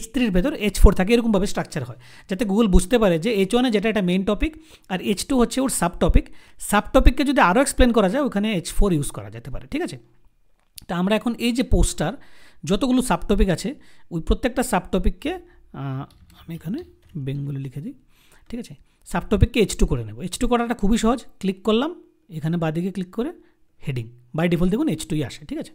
H3 এর ভেতর H4 থাকে, এরকমভাবে স্ট্রাকচার হয়, যাতে গুগল বুঝতে পারে যে H1 এ যেটা এটা মেইন টপিক, আর H2 হচ্ছে ওর সাব টপিক। সাব টপিককে যদি আরও এক্সপ্লেন করা যায়, ওখানে H4 ইউজ করা যেতে পারে, ঠিক আছে। তা আমরা এখন এই যে পোস্টার যতগুলো সাবটপিক আছে, ওই প্রত্যেকটা সাবটপিককে আমি এখানে বেঙ্গলি লিখে দিই, ঠিক আছে। সাবটপিককে H2 করে নেব। H2 করাটা খুবই সহজ, ক্লিক করলাম, এখানে বাদিকে ক্লিক করে হেডিং, বাই ডিফল্ট দেখুন H2ই আসে, ঠিক আছে।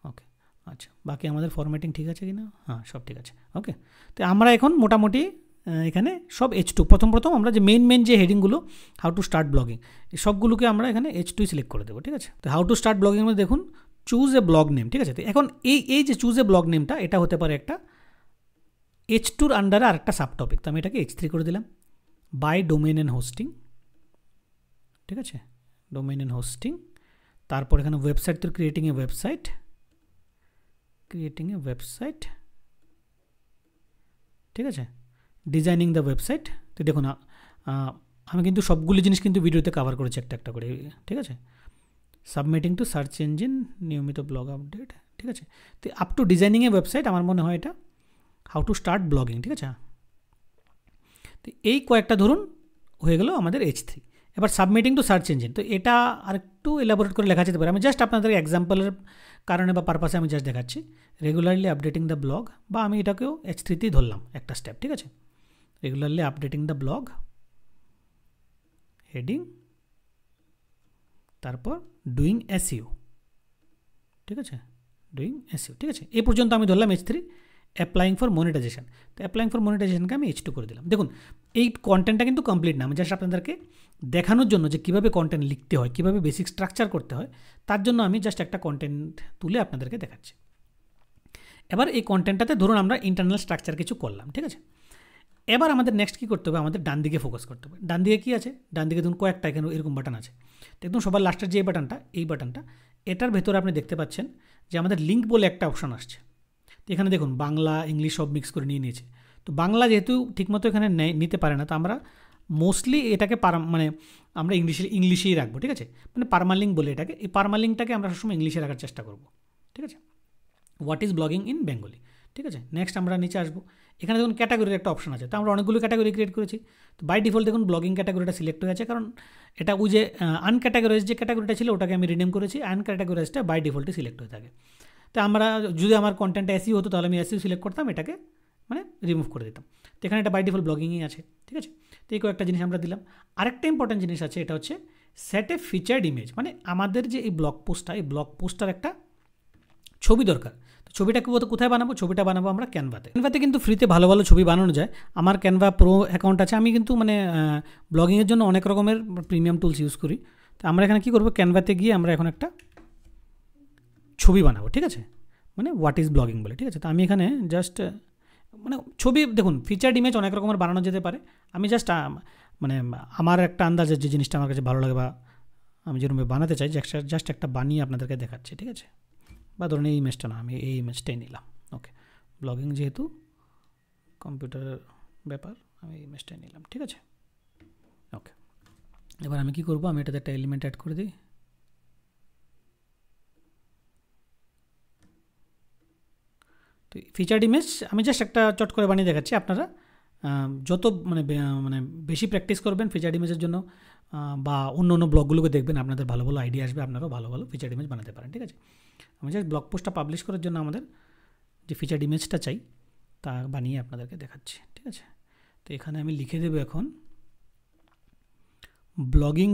ওকে, আচ্ছা, বাকি আমাদের ফরম্যাটিং ঠিক আছে কি না? হ্যাঁ, সব ঠিক আছে। ওকে, তো আমরা এখন মোটামুটি এখানে সব H2 প্রথম আমরা যে মেইন যে হেডিংগুলো, হাউ টু স্টার্ট ব্লগিং, এই সবগুলোকে আমরা এখানে H2 সিলেক্ট করে দেবো, ঠিক আছে। তো হাউ টু স্টার্ট ব্লগিংয়ের মধ্যে দেখুন চুজ এ ব্লগ নেম, ঠিক আছে। তো এখন এই যে চুজ এ ব্লগ নেমটা, এটা হতে পারে একটা H2-র আন্ডারে আরেকটা সাবটপিক। তো আমি এটাকে H3 করে দিলাম। বাই ডোমেইন অ্যান্ড হোস্টিং, ঠিক আছে, ডোমেইন অ্যান্ড হোস্টিং। তারপর এখানে ওয়েবসাইট, তো ক্রিয়েটিং এ ওয়েবসাইট, ঠিক আছে, ডিজাইনিং দ্য ওয়েবসাইট। তো দেখুন আমি কিন্তু সবগুলো জিনিস কিন্তু ভিডিওতে কভার করেছি একটা করে, ঠিক আছে। সাবমিটিং টু সার্চ ইঞ্জিন, নিয়মিত ব্লগ আপডেট, ঠিক আছে। তো আপ টু ডিজাইনিংয়ে ওয়েবসাইট, আমার মনে হয় এটা হাউ টু স্টার্ট ব্লগিং, ঠিক আছে। তো এই কয়েকটা ধরুন হয়ে গেল আমাদের H3। এবার সাবমিটিং টু সার্চ ইঞ্জিন, তো এটা আরেকটু এলাবোরেট করে লেখা যেতে পারে। আমি জাস্ট আপনাদের এক্সাম্পলের কারণে বা পারপাসে আমি জাস্ট দেখাচ্ছি। রেগুলারলি আপডেটিং দ্য ব্লগ, বা আমি এটাকেও H3তেই ধরলাম একটা স্টেপ, ঠিক আছে। Regularly updating the blog, heading, তারপর ডুইং SEO, ঠিক আছে, ডুইং SEO, ঠিক আছে। এই পর্যন্ত আমি ধরলাম H3। অ্যাপ্লাইং ফর মনিটাইজেশন, তো অ্যাপ্লাইং ফর মনিটাইজেশনকে আমি H2 করে দিলাম। দেখুন এই কন্টেন্টটা কিন্তু কমপ্লিট না, আমি জাস্ট আপনাদেরকে দেখানোর জন্য যে কীভাবে কন্টেন্ট লিখতে হয়, কীভাবে বেসিক স্ট্রাকচার করতে হয়, তার জন্য আমি জাস্ট একটা কন্টেন্ট তুলে আপনাদেরকে দেখাচ্ছি। এবার এই কন্টেন্টটাতে ধরুন আমরা ইন্টারনাল স্ট্রাকচার কিছু করলাম, ঠিক আছে। এবার আমাদের নেক্সট কী করতে হবে? আমাদের ডান দিকে ফোকাস করতে হবে। ডান দিকে কী আছে? ডান দিকে ধরুন কয়েকটা এখানে এরকম বাটন আছে। একদম সবার লাস্টের যে বাটনটা, এই বাটনটা, এটার ভেতরে আপনি দেখতে পাচ্ছেন যে আমাদের লিঙ্ক বলে একটা অপশন আসছে। তো এখানে দেখুন বাংলা ইংলিশ সব মিক্স করে নিয়ে নিয়েছে। তো বাংলা যেহেতু ঠিকমতো এখানে নিতে পারে না, তো আমরা মোস্টলি এটাকে মানে আমরা ইংলিশেই রাখবো, ঠিক আছে। মানে পারমালিঙ্ক বলে এটাকে, এই পারমালিঙ্কটাকে আমরা সবসময় ইংলিশে রাখার চেষ্টা করব, ঠিক আছে। What is blogging in Bengali, ঠিক আছে। নেক্সট আমরা নিচে আসবো, এখানে দেখুন ক্যাটাগরির একটা অপশন আছে। তো আমরা অনেকগুলো ক্যাটাগরি ক্রিয়েট করেছি। তো বাই ডিফল্ট দেখুন ব্লগিং ক্যাটাগরিটা সিলেক্ট হয়ে আছে, কারণ এটা ওই যে আনক্যাটাগরাইজ যে ক্যাটাগরিটা ছিল ওটাকে আমি রিনেম করেছি, আনক্যাটাগরাইজটা বাই ডিফল্টে সিলেক্ট হয়ে থাকে। তো আমরা যদি আমার কন্টেন্টটা SEO হতো, তাহলে আমি SEO সিলেক্ট করতাম, এটাকে মানে রিমুভ করে দিতাম। তো এখানে এটা বাই ডিফল্ট ব্লগিংই আছে, ঠিক আছে। তো এই কয়েকটা জিনিস আমরা দিলাম। আরেকটা ইম্পর্টেন্ট জিনিস আছে, এটা হচ্ছে সেট এ ফিচার্ড ইমেজ। মানে আমাদের যে এই ব্লগ পোস্টটা, এই ব্লগ পোস্টটার একটা ছবি দরকার। তো ছবিটাকে কোথায় বানাবো? ছবিটা বানাবো আমরা ক্যানভাতে। ক্যানভাতে কিন্তু ফ্রিতে ভালো ভালো ছবি বানানো যায়। আমার ক্যানভা প্রো অ্যাকাউন্ট আছে। আমি কিন্তু মানে ব্লগিংয়ের জন্য অনেক রকমের প্রিমিয়াম টুলস ইউজ করি। তো আমরা এখানে কী করবো? ক্যানভাতে গিয়ে আমরা এখন একটা ছবি বানাবো, ঠিক আছে। মানে হোয়াট ইজ ব্লগিং বলে, ঠিক আছে। তো আমি এখানে জাস্ট মানে ছবি দেখুন ফিচার্ড ইমেজ অনেক রকমের বানানো যেতে পারে। আমি জাস্ট মানে আমার একটা আন্দাজের যে জিনিসটা আমার কাছে ভালো লাগে বা আমি যেরকম বানাতে চাই জাস্ট একটা বানিয়ে আপনাদেরকে দেখাচ্ছি, ঠিক আছে। বা ধরুন এই ইমেজটা না, আমি এই ইমেজটাই নিলাম। ওকে, ব্লগিং যেহেতু কম্পিউটারের ব্যাপার, আমি এই ইমেজটাই নিলাম, ঠিক আছে। ওকে, এবার আমি কি করব, আমি এটাতে একটা এলিমেন্ট অ্যাড করে দিই। তো ফিচার্ড ইমেজ আমি জাস্ট একটা চট করে বানিয়ে দেখাচ্ছি। আপনারা যত মানে মানে বেশি প্র্যাকটিস করবেন ফিচার্ড ইমেজের জন্য বা অন্য অন্য ব্লগগুলোকে দেখবেন, আপনাদের ভালো ভালো আইডিয়া আসবে, আপনারাও ভালো ভালো ফিচার্ড ইমেজ বানাতে পারেন, ঠিক আছে। আমি জাস্ট ব্লগ পোস্টটা পাবলিশ করার জন্য আমাদের যে ফিচার্ড ইমেজটা চাই তা বানিয়ে আপনাদেরকে দেখাচ্ছি, ঠিক আছে। তো এখানে আমি লিখে দেবো এখন ব্লগিং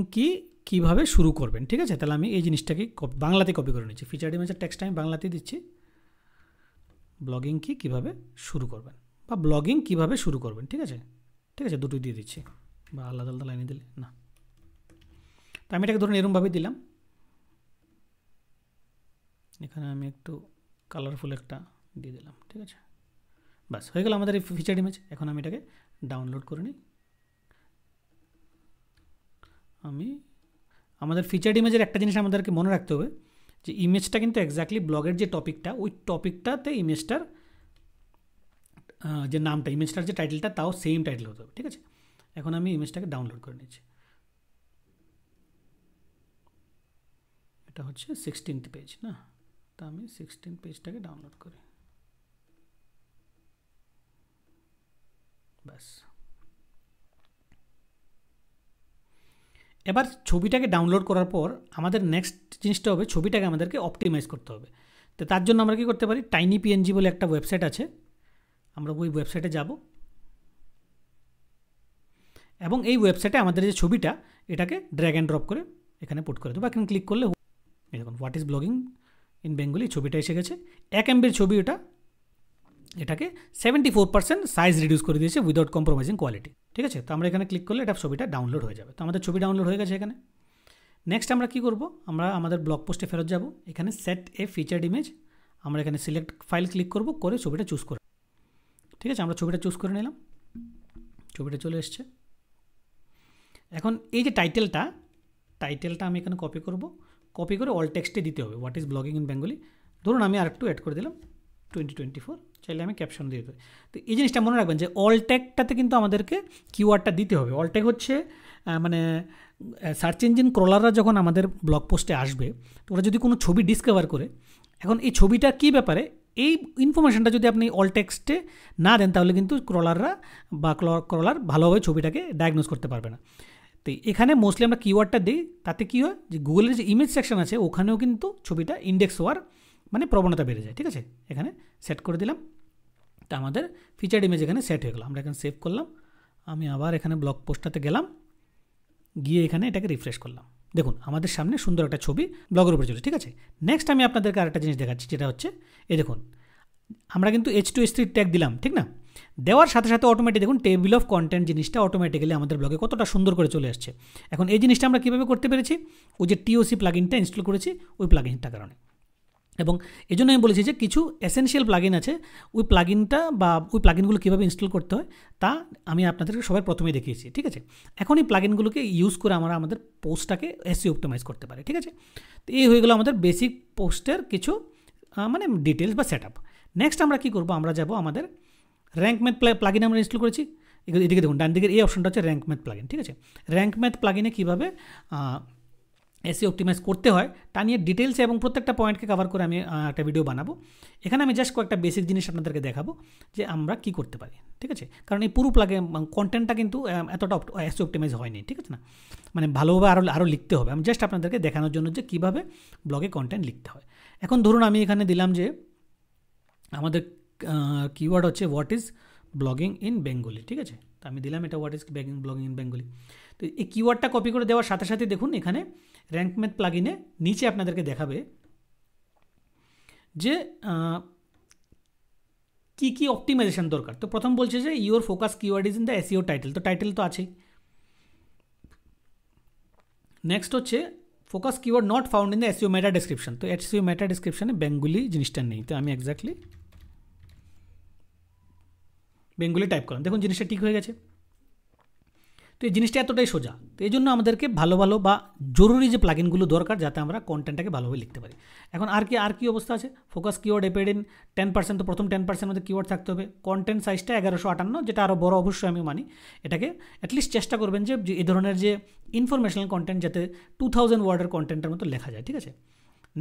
কীভাবে শুরু করবেন, ঠিক আছে। তাহলে আমি এই জিনিসটাকে বাংলাতে কপি করে নিচ্ছি। ফিচার্ড ইমেজের টেক্সটটা আমি বাংলাতে দিচ্ছি, ব্লগিং কীভাবে শুরু করবেন বা ব্লগিং কীভাবে শুরু করবেন, ঠিক আছে। ঠিক আছে, দুটোই দিয়ে দিচ্ছি, বা আলাদা আলাদা লাইনে দিলে না। তো আমি এটাকে ধরুন এরকমভাবে দিলাম। এখানে আমি একটু কালারফুল একটা দিয়ে দিলাম, ঠিক আছে। বাস হয়ে গেল আমাদের এই ফিচার্ড ইমেজ। এখন আমি এটাকে ডাউনলোড করে নিই। আমাদের ফিচার্ড ইমেজের একটা জিনিস আমাদেরকে মনে রাখতে হবে যে ইমেজটা কিন্তু এক্স্যাক্টলি ব্লগের যে টপিকটা, ওই টপিকটাতে ইমেজটার যে নামটা, ইমেজটার যে টাইটেলটা, তাও সেম টাইটেল হতে হবে, ঠিক আছে। এখন আমি ইমেজটাকে ডাউনলোড করে নিচ্ছি। এটা হচ্ছে 16th পেজ না, তা আমি 16th পেজটাকে ডাউনলোড করি। ব্যাস, এবার ছবিটাকে ডাউনলোড করার পর আমাদের নেক্সট জিনিসটা হবে ছবিটাকে আমাদেরকে অপটিমাইজ করতে হবে। তো তার জন্য আমরা কী করতে পারি, টাইনি পিএনজি বলে একটা ওয়েবসাইট আছে, আমরা ওই ওয়েবসাইটে যাব এবং এই ওয়েবসাইটে আমাদের যে ছবিটা এটাকে ড্র্যাগ অ্যান্ড ড্রপ করে এখানে পুট করে দেবো। এখানে ক্লিক করলে দেখুন what is blogging in Bengali ছবিটা এসে গেছে। 1 MBর ছবি ওটা, এটাকে 74% সাইজ রিডিউস করে দিয়েছে উইদাউট কম্প্রোমাইজিং কোয়ালিটি, ঠিক আছে। তো আমরা এখানে ক্লিক করলে এটা ছবিটা ডাউনলোড হয়ে যাবে। তো আমাদের ছবি ডাউনলোড হয়ে গেছে এখানে। নেক্সট আমরা কী করব, আমরা আমাদের ব্লগ পোস্টে ফেরত যাব। এখানে সেট এ ফিচার্ড ইমেজ, আমরা এখানে সিলেক্ট ফাইল ক্লিক করব, করে ছবিটা চুজ করে, ঠিক আছে। আমরা ছবিটা চুজ করে নিলাম, ছবিটা চলে এসছে। এখন এই যে টাইটেলটা আমি এখানে কপি করব, কপি করে অল টেক্সটে দিতে হবে what is blogging in Bengali. ধরুন আমি আরেকটু অ্যাড করে দিলাম 2024, চাইলে আমি ক্যাপশন দিয়ে দেবো। তো এই জিনিসটা মনে রাখবেন যে অল ট্যাগটাতে কিন্তু আমাদেরকে কিওয়ার্ডটা দিতে হবে। অল ট্যাগ হচ্ছে মানে সার্চ ইঞ্জিন ক্রলাররা যখন আমাদের ব্লগ পোস্টে আসবে, তো ওরা যদি কোনো ছবি ডিসকভার করে, এখন এই ছবিটা কী ব্যাপারে এই ইনফরমেশনটা যদি আপনি অল টেক্সটে না দেন, তাহলে কিন্তু ক্রলাররা বা ক্রলার ভালোভাবে ছবিটাকে ডায়াগনোজ করতে পারবে না। তো এখানে মোস্টলি আমরা কিওয়ার্ডটা দিই, তাতে কী হয় যে গুগলের যে ইমেজ সেকশন আছে ওখানেও কিন্তু ছবিটা ইন্ডেক্স হওয়ার মানে প্রবণতা বেড়ে যায়, ঠিক আছে। এখানে সেট করে দিলাম। তা আমাদের ফিচার্ড ইমেজ এখানে সেট হয়ে গেল। আমরা এখানে সেভ করলাম। আমি আবার এখানে ব্লগ পোস্টটাতে গেলাম, গিয়ে এখানে এটাকে রিফ্রেশ করলাম। দেখুন আমাদের সামনে সুন্দর একটা ছবি ব্লগের উপরে চলে, ঠিক আছে। নেক্সট আমি আপনাদেরকে আরেকটা জিনিস দেখাচ্ছি, যেটা হচ্ছে এই দেখুন আমরা কিন্তু H2H3 ট্যাগ দিলাম, ঠিক না। দেওয়ার সাথে সাথে অটোমেটিক দেখুন টেবিল অফ কন্টেন্ট জিনিসটা অটোমেটিক্যালি আমাদের ব্লগে কতটা সুন্দর করে চলে আসছে। এখন এই জিনিসটা আমরা কীভাবে করতে পেরেছি, ওই যে TOC প্লাগিনটা ইনস্টল করেছি ওই প্লাগিনটার কারণে। এবং এই জন্য আমি বলেছি যে কিছু এসেনশিয়াল প্লাগিন আছে, ওই প্লাগিনটা বা ওই প্লাগিনগুলো কীভাবে ইনস্টল করতে হয় তা আমি আপনাদেরকে সবার প্রথমেই দেখিয়েছি, ঠিক আছে। এখন এই প্লাগিনগুলোকে ইউজ করে আমরা আমাদের পোস্টটাকে SEO অপটিমাইজ করতে পারি, ঠিক আছে। তো এই হয়ে গেলো আমাদের বেসিক পোস্টের কিছু মানে ডিটেলস বা সেট আপ। নেক্সট আমরা কী করবো, আমরা যাব আমাদের র্যাঙ্ক ম্যাথ প্লাগিন আমরা ইনস্টল করেছি। এদিকে দেখুন ডান দিকের এই অপশনটা হচ্ছে র্যাঙ্ক ম্যাথ প্লাগিন, ঠিক আছে। র্যাঙ্ক ম্যাথ প্লাগিনে কীভাবে SEO অপটিমাইজ করতে হয় তা নিয়ে ডিটেলস এবং প্রত্যেকটা পয়েন্টকে কভার করে আমি একটা ভিডিও বানাবো। এখানে আমি জাস্ট কয়েকটা বেসিক জিনিস আপনাদেরকে দেখাবো যে আমরা কি করতে পারি, ঠিক আছে। কারণ এই পুরো কন্টেন্টটা কিন্তু এতটা SEO অপটিমাইজ হয়নি, ঠিক আছে না, মানে ভালোভাবে আরও লিখতে হবে। আমি জাস্ট আপনাদেরকে দেখানোর জন্য যে কীভাবে ব্লগে কন্টেন্ট লিখতে হয়। এখন ধরুন আমি এখানে দিলাম যে আমাদের কিওয়ার্ড হচ্ছে what is blogging in Bengali, ঠিক আছে। তো আমি দিলাম এটা what is blogging in Bengali. তো এই কিওয়ার্ডটা কপি করে দেওয়ার সাথে সাথে দেখুন এখানে র্যাঙ্ক ম্যাথ প্লাগিনে নিচে আপনাদেরকে দেখাবে যে কি কি অপটিমাইজেশন দরকার। তো প্রথম বলছে যে your focus keyword is in the SEO title, তো টাইটেল তো আছেই। নেক্সট হচ্ছে focus keyword not found in the SEO meta description, তো এসইও মেটা ডেসক্রিপশনে বেঙ্গলি জিনিসটা নেই, তো আমি এক্স্যাক্টলি বেঙ্গলি টাইপ করলাম, দেখুন জিনিসটা ঠিক হয়ে গেছে। তো এই জিনিসটা এতটাই সোজা, তো এই জন্য আমাদেরকে ভালো ভালো বা জরুরি যে প্লাগিনগুলো দরকার যাতে আমরা কন্টেন্টটাকে ভালোভাবে লিখতে পারি। এখন আর কি অবস্থা আছে, ফোকাস কিওয়ার্ড অ্যাপেড ইন 10%, তো প্রথম 10% মধ্যে কিওয়ার্ড থাকতে হবে। কন্টেন্ট সাইজটা 1158, যেটা আরও বড় অবশ্যই আমি মানি, এটাকে অ্যাটলিস্ট চেষ্টা করবেন যে এই ধরনের যে ইনফরমেশনাল কন্টেন্ট যাতে 2000 ওয়ার্ডের কন্টেন্টের মতো লেখা যায়, ঠিক আছে।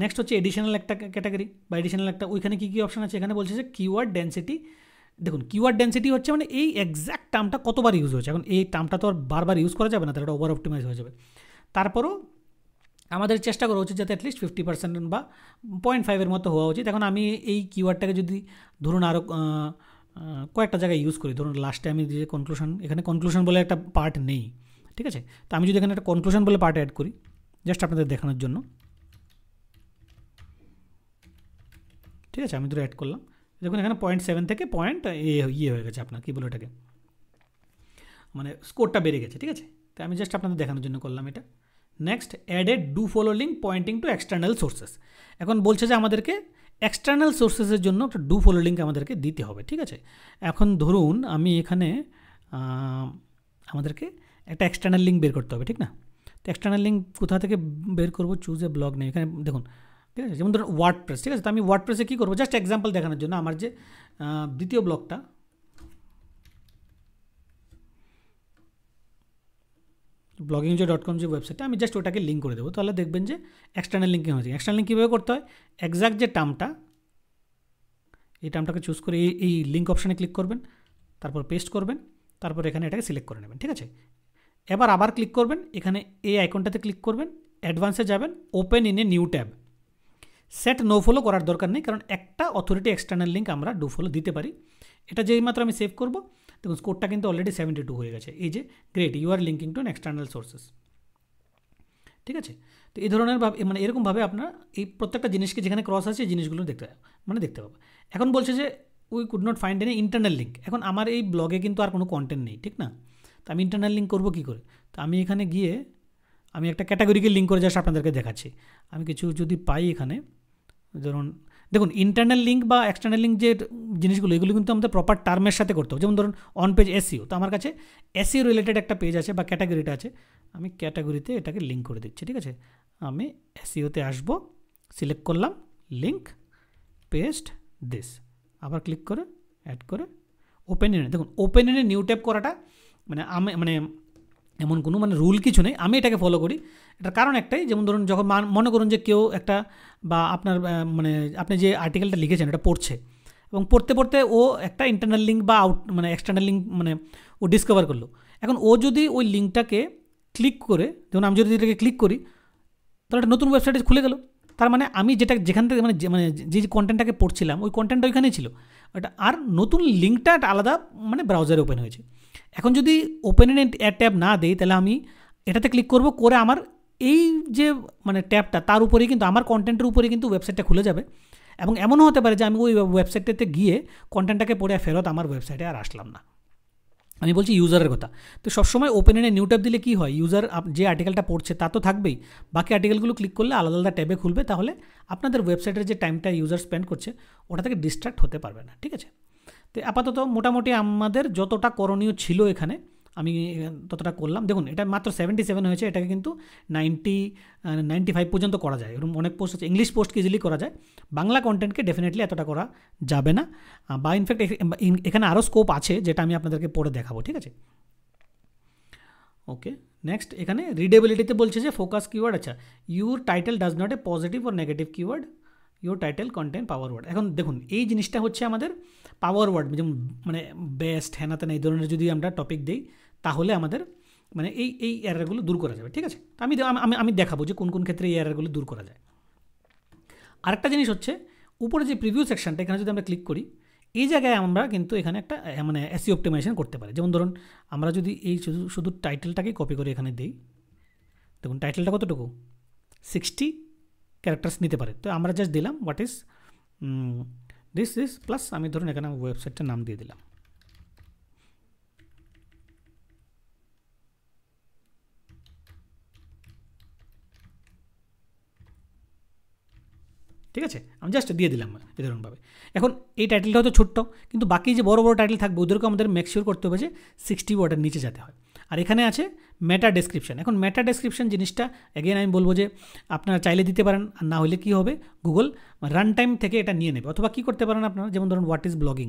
নেক্সট হচ্ছে এডিশনাল একটা ক্যাটাগরি বা এডিশনাল একটা, ওইখানে কী কী অপশন আছে, এখানে বলছে যে কিওয়ার্ড ডেন্সিটি। দেখুন কিওয়ার্ড ডেন্সিটি হচ্ছে মানে এই এক্স্যাক্ট টার্মটা কতবার ইউজ হয়েছে, এখন এই টার্মটা তো আর বারবার ইউজ করা যাবে না, তাহলে ওভার অপটিমাইজ হয়ে যাবে। তারপরও আমাদের চেষ্টা করা উচিত যাতে অ্যাটলিস্ট 50% বা 0.5 মতো হওয়া উচিত। এখন আমি এই কিওয়ার্ডটাকে যদি ধরুন আরও কয়েকটা জায়গায় ইউজ করি, ধরুন লাস্টে আমি যে কনক্লুশন, এখানে কনক্লুশন বলে একটা পার্ট নেই, ঠিক আছে, তো আমি যদি এখানে একটা কনক্লুশন বলে পার্ট অ্যাড করি জাস্ট আপনাদের দেখানোর জন্য, ঠিক আছে, আমি ধরে অ্যাড করলাম, দেখুন এখানে 0.7 থেকে ইয়ে হয়ে গেছে, আপনার কী বলে এটাকে, মানে স্কোরটা বেড়ে গেছে, ঠিক আছে। তো আমি জাস্ট আপনাদের দেখানোর জন্য করলাম এটা। Next added do follow link pointing to external sources, এখন বলছে যে আমাদেরকে এক্সটার্নাল সোর্সেসের জন্য একটা ডু ফলো লিঙ্ক আমাদেরকে দিতে হবে, ঠিক আছে। এখন ধরুন আমি এখানে আমাদেরকে একটা এক্সটার্নাল লিঙ্ক বের করতে হবে, ঠিক না, তো এক্সটার্নাল লিঙ্ক কোথা থেকে বের করবো, চুজ এ ব্লগ নেই, এখানে দেখুন, ঠিক আছে, যেমন ধরুন ওয়ার্ডপ্রেস, ঠিক আছে, তো আমি ওয়ার্ডপ্রেসে কী করবো, জাস্ট এক্সাম্পল দেখানোর জন্য আমার যে দ্বিতীয় ব্লগটা, bloggingjoy.com যে ওয়েবসাইটটা, আমি জাস্ট ওটাকে লিঙ্ক করে দেবো, তাহলে দেখবেন যে এক্সটার্নাল লিঙ্কিং হয়েছে। এক্সটার্নাল লিঙ্ক কীভাবে করতে হয়, এক্স্যাক্ট যে টার্মটা, এই টার্মটাকে চুজ করে এই লিঙ্ক অপশানে ক্লিক করবেন, তারপর পেস্ট করবেন, তারপর এখানে এটাকে সিলেক্ট করে নেবেন, ঠিক আছে। এবার আবার ক্লিক করবেন, এখানে এই আইকনটাতে ক্লিক করবেন, অ্যাডভান্সে যাবেন, open in a new tab. Set no follow করার দরকার নেই, কারণ একটা অথরিটি এক্সটার্নাল লিঙ্ক আমরা ডু ফলো দিতে পারি। এটা যেই মাত্র আমি সেভ করব, দেখুন স্কোরটা কিন্তু অলরেডি 72 হয়ে গেছে, এই যে great you are linking to an external sources, ঠিক আছে। তো এই ধরনের মানে এরকমভাবে আপনারা এই প্রত্যেকটা জিনিসকে যেখানে ক্রস আছে এই জিনিসগুলো দেখতে পাবো। এখন বলছে যে we could not find any internal link, এখন আমার এই ব্লগে কিন্তু আর কোনো কন্টেন্ট নেই, ঠিক না, তো আমি ইন্টারনাল লিঙ্ক করবো কী করে, তো আমি এখানে গিয়ে আমি একটা ক্যাটাগরিকে লিঙ্ক করে জাস্ট আপনাদেরকে দেখাচ্ছি। আমি কিছু যদি পাই এখানে, ধরুন দেখুন ইন্টারনাল লিঙ্ক বা এক্সটার্নাল লিঙ্ক যে জিনিসগুলো, এগুলো কিন্তু আমাদের প্রপার টার্মের সাথে করতে হবে। যেমন ধরুন অন পেজ এসইও, তো আমার কাছে এসইও রিলেটেড একটা পেজ আছে বা ক্যাটাগরিটা আছে, আমি ক্যাটাগরিতে এটাকে লিঙ্ক করে দিচ্ছি, ঠিক আছে। আমি এসইওতে আসবো, সিলেক্ট করলাম লিঙ্ক, পেস্ট দিস, আবার ক্লিক করে অ্যাড করে ওপেন ইন, দেখুন ওপেন ইনে নিউ ট্যাব করাটা মানে এমন কোনো রুল কিছু নেই, আমি এটাকে ফলো করি। এটার কারণ একটাই, যেমন ধরুন যখন মনে করুন যে কেউ একটা বা আপনার আপনি যে আর্টিকেলটা লিখেছেন এটা পড়ছে, এবং পড়তে পড়তে ও একটা ইন্টারনাল লিঙ্ক বা এক্সটার্নাল লিঙ্ক ও ডিসকভার করলো। এখন ও যদি ওই লিঙ্কটাকে ক্লিক করে, যেমন আমি যদি এটাকে ক্লিক করি, তাহলে একটা নতুন ওয়েবসাইটে খুলে গেল, তার মানে আমি যেখান থেকে যে কন্টেন্টটাকে পড়ছিলাম ওই কন্টেন্টটা ওইখানেই ছিল, ওটা আর নতুন লিঙ্কটা একটা আলাদা ব্রাউজারে ওপেন হয়েছে। এখন যদি ওপেন ইন ট্যাব না দেই, তাহলে আমি এটাতে ক্লিক করব, করে আমার এই যে ট্যাবটা তার উপরেই কিন্তু আমার কন্টেন্টের উপরেই কিন্তু ওয়েবসাইটটা খুলে যাবে, এবং এমনও হতে পারে যে আমি ওই ওয়েবসাইটটাতে গিয়ে কন্টেন্টটাকে পড়ে ফেরত আমার ওয়েবসাইটে আর আসলাম না। আমি বলছি ইউজারের কথা। তো সবসময় ওপেন ইনে নিউ ট্যাব দিলে কী হয়, ইউজার যে আর্টিকেলটা পড়ছে তা তো থাকবেই, বাকি আর্টিকেলগুলো ক্লিক করলে আলাদা আলাদা ট্যাবে খুলবে, তাহলে আপনাদের ওয়েবসাইটের যে টাইমটা ইউজার স্পেন্ড করছে ওটা থেকে ডিস্ট্র্যাক্ট হতে পারবে না, ঠিক আছে। তো আপাতত মোটামুটি আমাদের যতটা করণীয় ছিল এখানে আমি ততটা করলাম। দেখুন এটা মাত্র 77 হয়েছে, এটাকে কিন্তু 95 পর্যন্ত করা যায়। এরকম অনেক পোস্ট আছে, ইংলিশ পোস্টকে ইজিলি করা যায়, বাংলা কন্টেন্টকে ডেফিনেটলি এতটা করা যাবে না, বা ইনফ্যাক্ট এখানে আরও স্কোপ আছে যেটা আমি আপনাদেরকে পড়ে দেখাবো, ঠিক আছে। ওকে, নেক্সট এখানে রিডেবিলিটিতে বলছে যে ফোকাস কিওয়ার্ড, আচ্ছা your title does not a positive or negative keyword, your title content power word. এখন দেখুন এই জিনিসটা হচ্ছে আমাদের পাওয়ার ওয়ার্ড, যেমন বেস্ট হ্যানাতেন এই ধরনের যদি আমরা টপিক দিই, তাহলে আমাদের এই এরারগুলো দূর করা যাবে, ঠিক আছে। তো আমি দেখাবো যে কোন কোন ক্ষেত্রে এই এরারগুলো দূর করা যায়। আরেকটা জিনিস হচ্ছে উপরে যে প্রিভিউ সেকশনটা, এখানে যদি আমরা ক্লিক করি, এই জায়গায় আমরা কিন্তু এখানে একটা এসইও অপটিমাইজেশন করতে পারি। যেমন ধরুন আমরা যদি এই শুধু টাইটেলটাকেই কপি করে এখানে দিই, দেখুন টাইটেলটা কতটুকু 60 ক্যারেক্টার্স নিতে পারে, তো আমরা জাস্ট দিলাম হোয়াট ইজ দিস প্লাস আমি ধরুন এখানে ওয়েবসাইটটার নাম দিয়ে দিলাম, ঠিক আছে, আমি জাস্ট দিয়ে দিলাম এই ধরনভাবে। এখন এই টাইটেলটা হয়তো ছোট্ট, কিন্তু বাকি যে বড় বড় টাইটেল থাকবে ওদেরকে আমাদের মেকশিওর করতে হবে যে 60 ওয়ার্ডের নিচে যেতে হয়। আর এখানে আছে মেটা ডেসক্রিপশন। এখন মেটা ডেসক্রিপশন জিনিসটা এগেন আমি বলবো যে আপনারা চাইলে দিতে পারেন, আর না হলে কী হবে, গুগল রান টাইম থেকে এটা নিয়ে নেবে। অথবা কী করতে পারেন আপনারা, যেমন ধরুন হোয়াট ইজ ব্লগিং,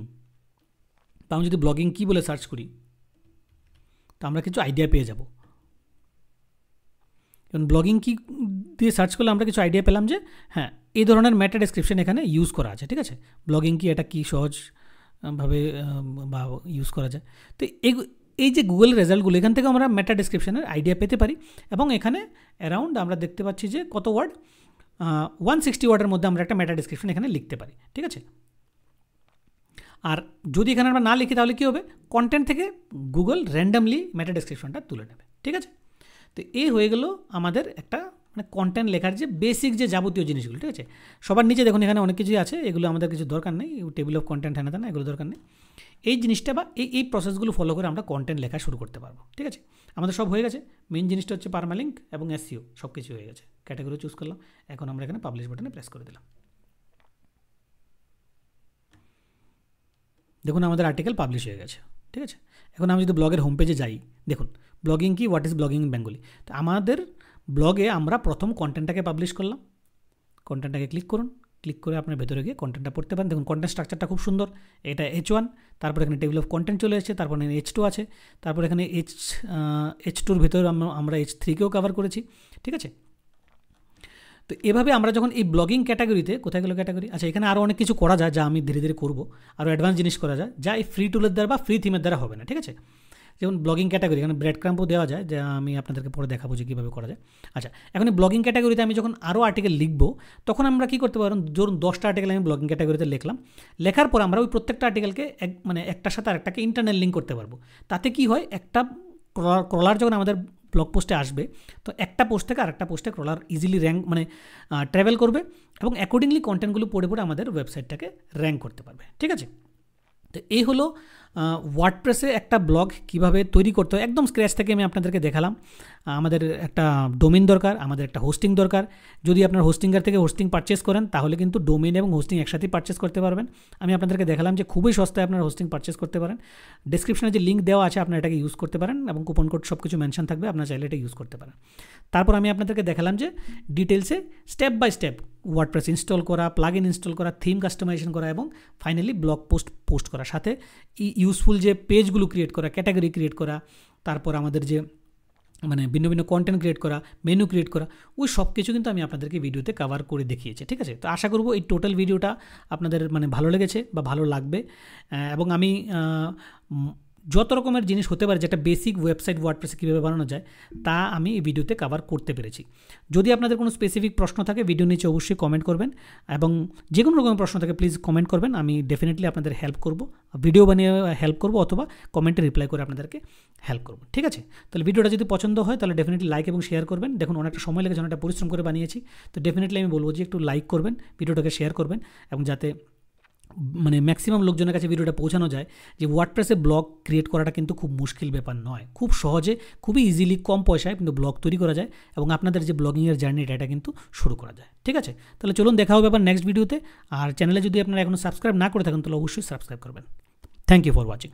তো আমি যদি ব্লগিং কী বলে সার্চ করি তো আমরা কিছু আইডিয়া পেয়ে যাব। এবং ব্লগিং কী দিয়ে সার্চ করলে আমরা কিছু আইডিয়া পেলাম যে হ্যাঁ এই ধরনের মেটা ডেসক্রিপশন এখানে ইউজ করা আছে। ঠিক আছে, ব্লগিং কি, এটা কি সহজভাবে বা ইউজ করা যায়। তো এই যে গুগল রেজাল্টগুলো, এখান থেকে আমরা মেটা ডেসক্রিপশনের আইডিয়া পেতে পারি। এবং এখানে অ্যারাউন্ড আমরা দেখতে পাচ্ছি যে কত ওয়ার্ড, 160 ওয়ার্ডের মধ্যে আমরা একটা মেটা ডেসক্রিপশন এখানে লিখতে পারি। ঠিক আছে, আর যদি এখানে আমরা না লিখি তাহলে কী হবে, কন্টেন্ট থেকে গুগল র্যান্ডামলি মেটা ডেসক্রিপশনটা তুলে নেবে। ঠিক আছে, তো এই হয়ে গেল আমাদের একটা মানে কন্টেন্ট লেখার যে বেসিক যে যাবতীয় জিনিসগুলো। ঠিক আছে, সবার নিচে দেখুন এখানে অনেক কিছুই আছে, এগুলো আমাদের কিছু দরকার নেই, টেবিল অফ কন্টেন্ট হ্যানা না, এগুলো দরকার নেই। এই জিনিসটা বা এই প্রসেসগুলো ফলো করে আমরা কন্টেন্ট লেখা শুরু করতে পারবো। ঠিক আছে, আমাদের সব হয়ে গেছে। মেইন জিনিসটা হচ্ছে পারমালিঙ্ক এবং এসইও, সব কিছু হয়ে গেছে। ক্যাটাগরি চুজ করলাম, এখন আমরা এখানে পাবলিশ বাটনে প্রেস করে দিলাম। দেখুন আমাদের আর্টিকেল পাবলিশ হয়ে গেছে। ঠিক আছে, এখন আমি যদি ব্লগের হোম পেজে যাই, দেখুন ব্লগিং কি, what is blogging in Bengali. তো আমাদের ব্লগে আমরা প্রথম কন্টেন্টটাকে পাবলিশ করলাম। কন্টেন্টটাকে ক্লিক করুন, ক্লিক করে আপনার ভেতরে গিয়ে কন্টেন্টটা পড়তে পারেন। দেখুন কন্টেন্ট স্ট্রাকচারটা খুব সুন্দর, এটা H1, তারপর এখানে টেবিল অফ কন্টেন্ট চলে এসেছে, তারপর এখানে H2 আছে, তারপর এখানে H2-র ভেতরে আমরা H3-কেও কভার করেছি। ঠিক আছে, তো এভাবে আমরা যখন এই ব্লগিং ক্যাটাগরিতে, কোথায় গেলো ক্যাটাগরি, আচ্ছা এখানে আরও অনেক কিছু করা যায় যা আমি ধীরে ধীরে করবো, আরও অ্যাডভান্স জিনিস করা যায় যা এই ফ্রি টুলের দ্বারা বা ফ্রি থিমের দ্বারা হবে না। ঠিক আছে, যেমন ব্লগিং ক্যাটাগরি, এখানে ব্রেড ক্রাম্পও দেওয়া যায়, যা আমি আপনাদেরকে পরে দেখাবো যে কীভাবে করা যায়। আচ্ছা, এখন এই ব্লগিং ক্যাটাগরিতে আমি যখন আরও আর্টিকেল লিখবো তখন আমরা কী করতে পারবো, ধরুন 10টা আর্টিকেল আমি ব্লগিং ক্যাটাগরিতে লিখলাম, লেখার পর আমরা ওই প্রত্যেকটা আর্টিকেলকে মানে একটার সাথে আরেকটাকে ইন্টারনাল লিঙ্ক করতে পারবো। তাতে কি হয়, একটা ক্রলার যখন আমাদের ব্লগ পোস্টে আসবে তো একটা পোস্ট থেকে আরেকটা পোস্টে ক্রলার ইজিলি র্যাঙ্ক মানে ট্রাভেল করবে এবং অ্যাকর্ডিংলি কন্টেন্টগুলো পড়ে পড়ে আমাদের ওয়েবসাইটটাকে র্যাঙ্ক করতে পারবে। ঠিক আছে, তো এই হলো ওয়ার্ডপ্রেসে একটা ব্লগ কিভাবে তৈরি করতে হয় একদম স্ক্র্যাচ থেকে আমি আপনাদেরকে দেখালাম। আমাদের একটা ডোমেইন দরকার, আমাদের একটা হোস্টিং দরকার। যদি আপনার হোস্টিংয়ের থেকে হোস্টিং পারচেস করেন তাহলে কিন্তু ডোমেইন এবং হোস্টিং একসাথেই পারচেস করতে পারবেন। আমি আপনাদেরকে দেখালাম যে খুবই সস্তায় আপনারা হোস্টিং পারচেস করতে পারেন। ডেসক্রিপশনে যে লিঙ্ক দেওয়া আছে আপনারা এটাকে ইউজ করতে পারেন এবং কুপন কোড সব কিছু মেনশন থাকবে, আপনারা চাইলে এটা ইউজ করতে পারেন। তারপর আমি আপনাদেরকে দেখালাম যে ডিটেলসে step by step WordPress install করা, প্লাগইন ইনস্টল করা, থিম কাস্টমাইজেশন করা এবং ফাইনালি ব্লগ পোস্ট করা, সাথে ইউজফুল যে পেজগুলো ক্রিয়েট করা, ক্যাটাগরি ক্রিয়েট করা, তারপর আমাদের যে মানে ভিন্ন ভিন্ন কন্টেন্ট ক্রিয়েট করা, মেনু ক্রিয়েট করা, ওই সব কিছু কিন্তু আমি আপনাদেরকে ভিডিওতে কভার করে দেখিয়েছি। ঠিক আছে, তো আশা করব এই টোটাল ভিডিওটা আপনাদের মানে ভালো লেগেছে বা ভালো লাগবে। এবং আমি যত রকমের জিনিস হতে পারে যেটা বেসিক ওয়েবসাইট ওয়ার্ডপ্রেসে কীভাবে বানানো যায় তা আমি এই ভিডিওতে কভার করতে পেরেছি। যদি আপনাদের কোনো স্পেসিফিক প্রশ্ন থাকে ভিডিও নিচে অবশ্যই কমেন্ট করবেন, এবং যে কোনো রকমের প্রশ্ন থাকে প্লিজ কমেন্ট করবেন, আমি ডেফিনেটলি আপনাদের হেল্প করব, ভিডিও বানিয়ে হেল্প করব অথবা কমেন্টে রিপ্লাই করে আপনাদেরকে হেল্প করব। ঠিক আছে, তাহলে ভিডিওটা যদি পছন্দ হয় তাহলে ডেফিনেটলি লাইক এবং শেয়ার করবেন। দেখুন অনেকটা সময় লেগেছে, অনেকটা পরিশ্রম করে বানিয়েছি, তো ডেফিনেটলি আমি বলবো যে একটু লাইক করবেন, ভিডিওটাকে শেয়ার করবেন, এবং যাতে মানে ম্যাক্সিমাম লোকজনের কাছে ভিডিওটা পৌঁছানো যায় যে ওয়ার্ডপ্রেসে ব্লগ ক্রিয়েট করাটা কিন্তু খুব মুশকিল ব্যাপার নয়, খুব সহজে খুবই ইজিলি কম পয়সায় কিন্তু ব্লগ তৈরি করা যায় এবং আপনাদের যে ব্লগিংয়ের জার্নিটা এটা কিন্তু শুরু করা যায়। ঠিক আছে, তাহলে চলুন দেখা হবে আবার নেক্সট ভিডিওতে। আর চ্যানেলে যদি আপনারা এখনও সাবস্ক্রাইব না করে থাকেন তাহলে অবশ্যই সাবস্ক্রাইব করবেন। Thank you for watching.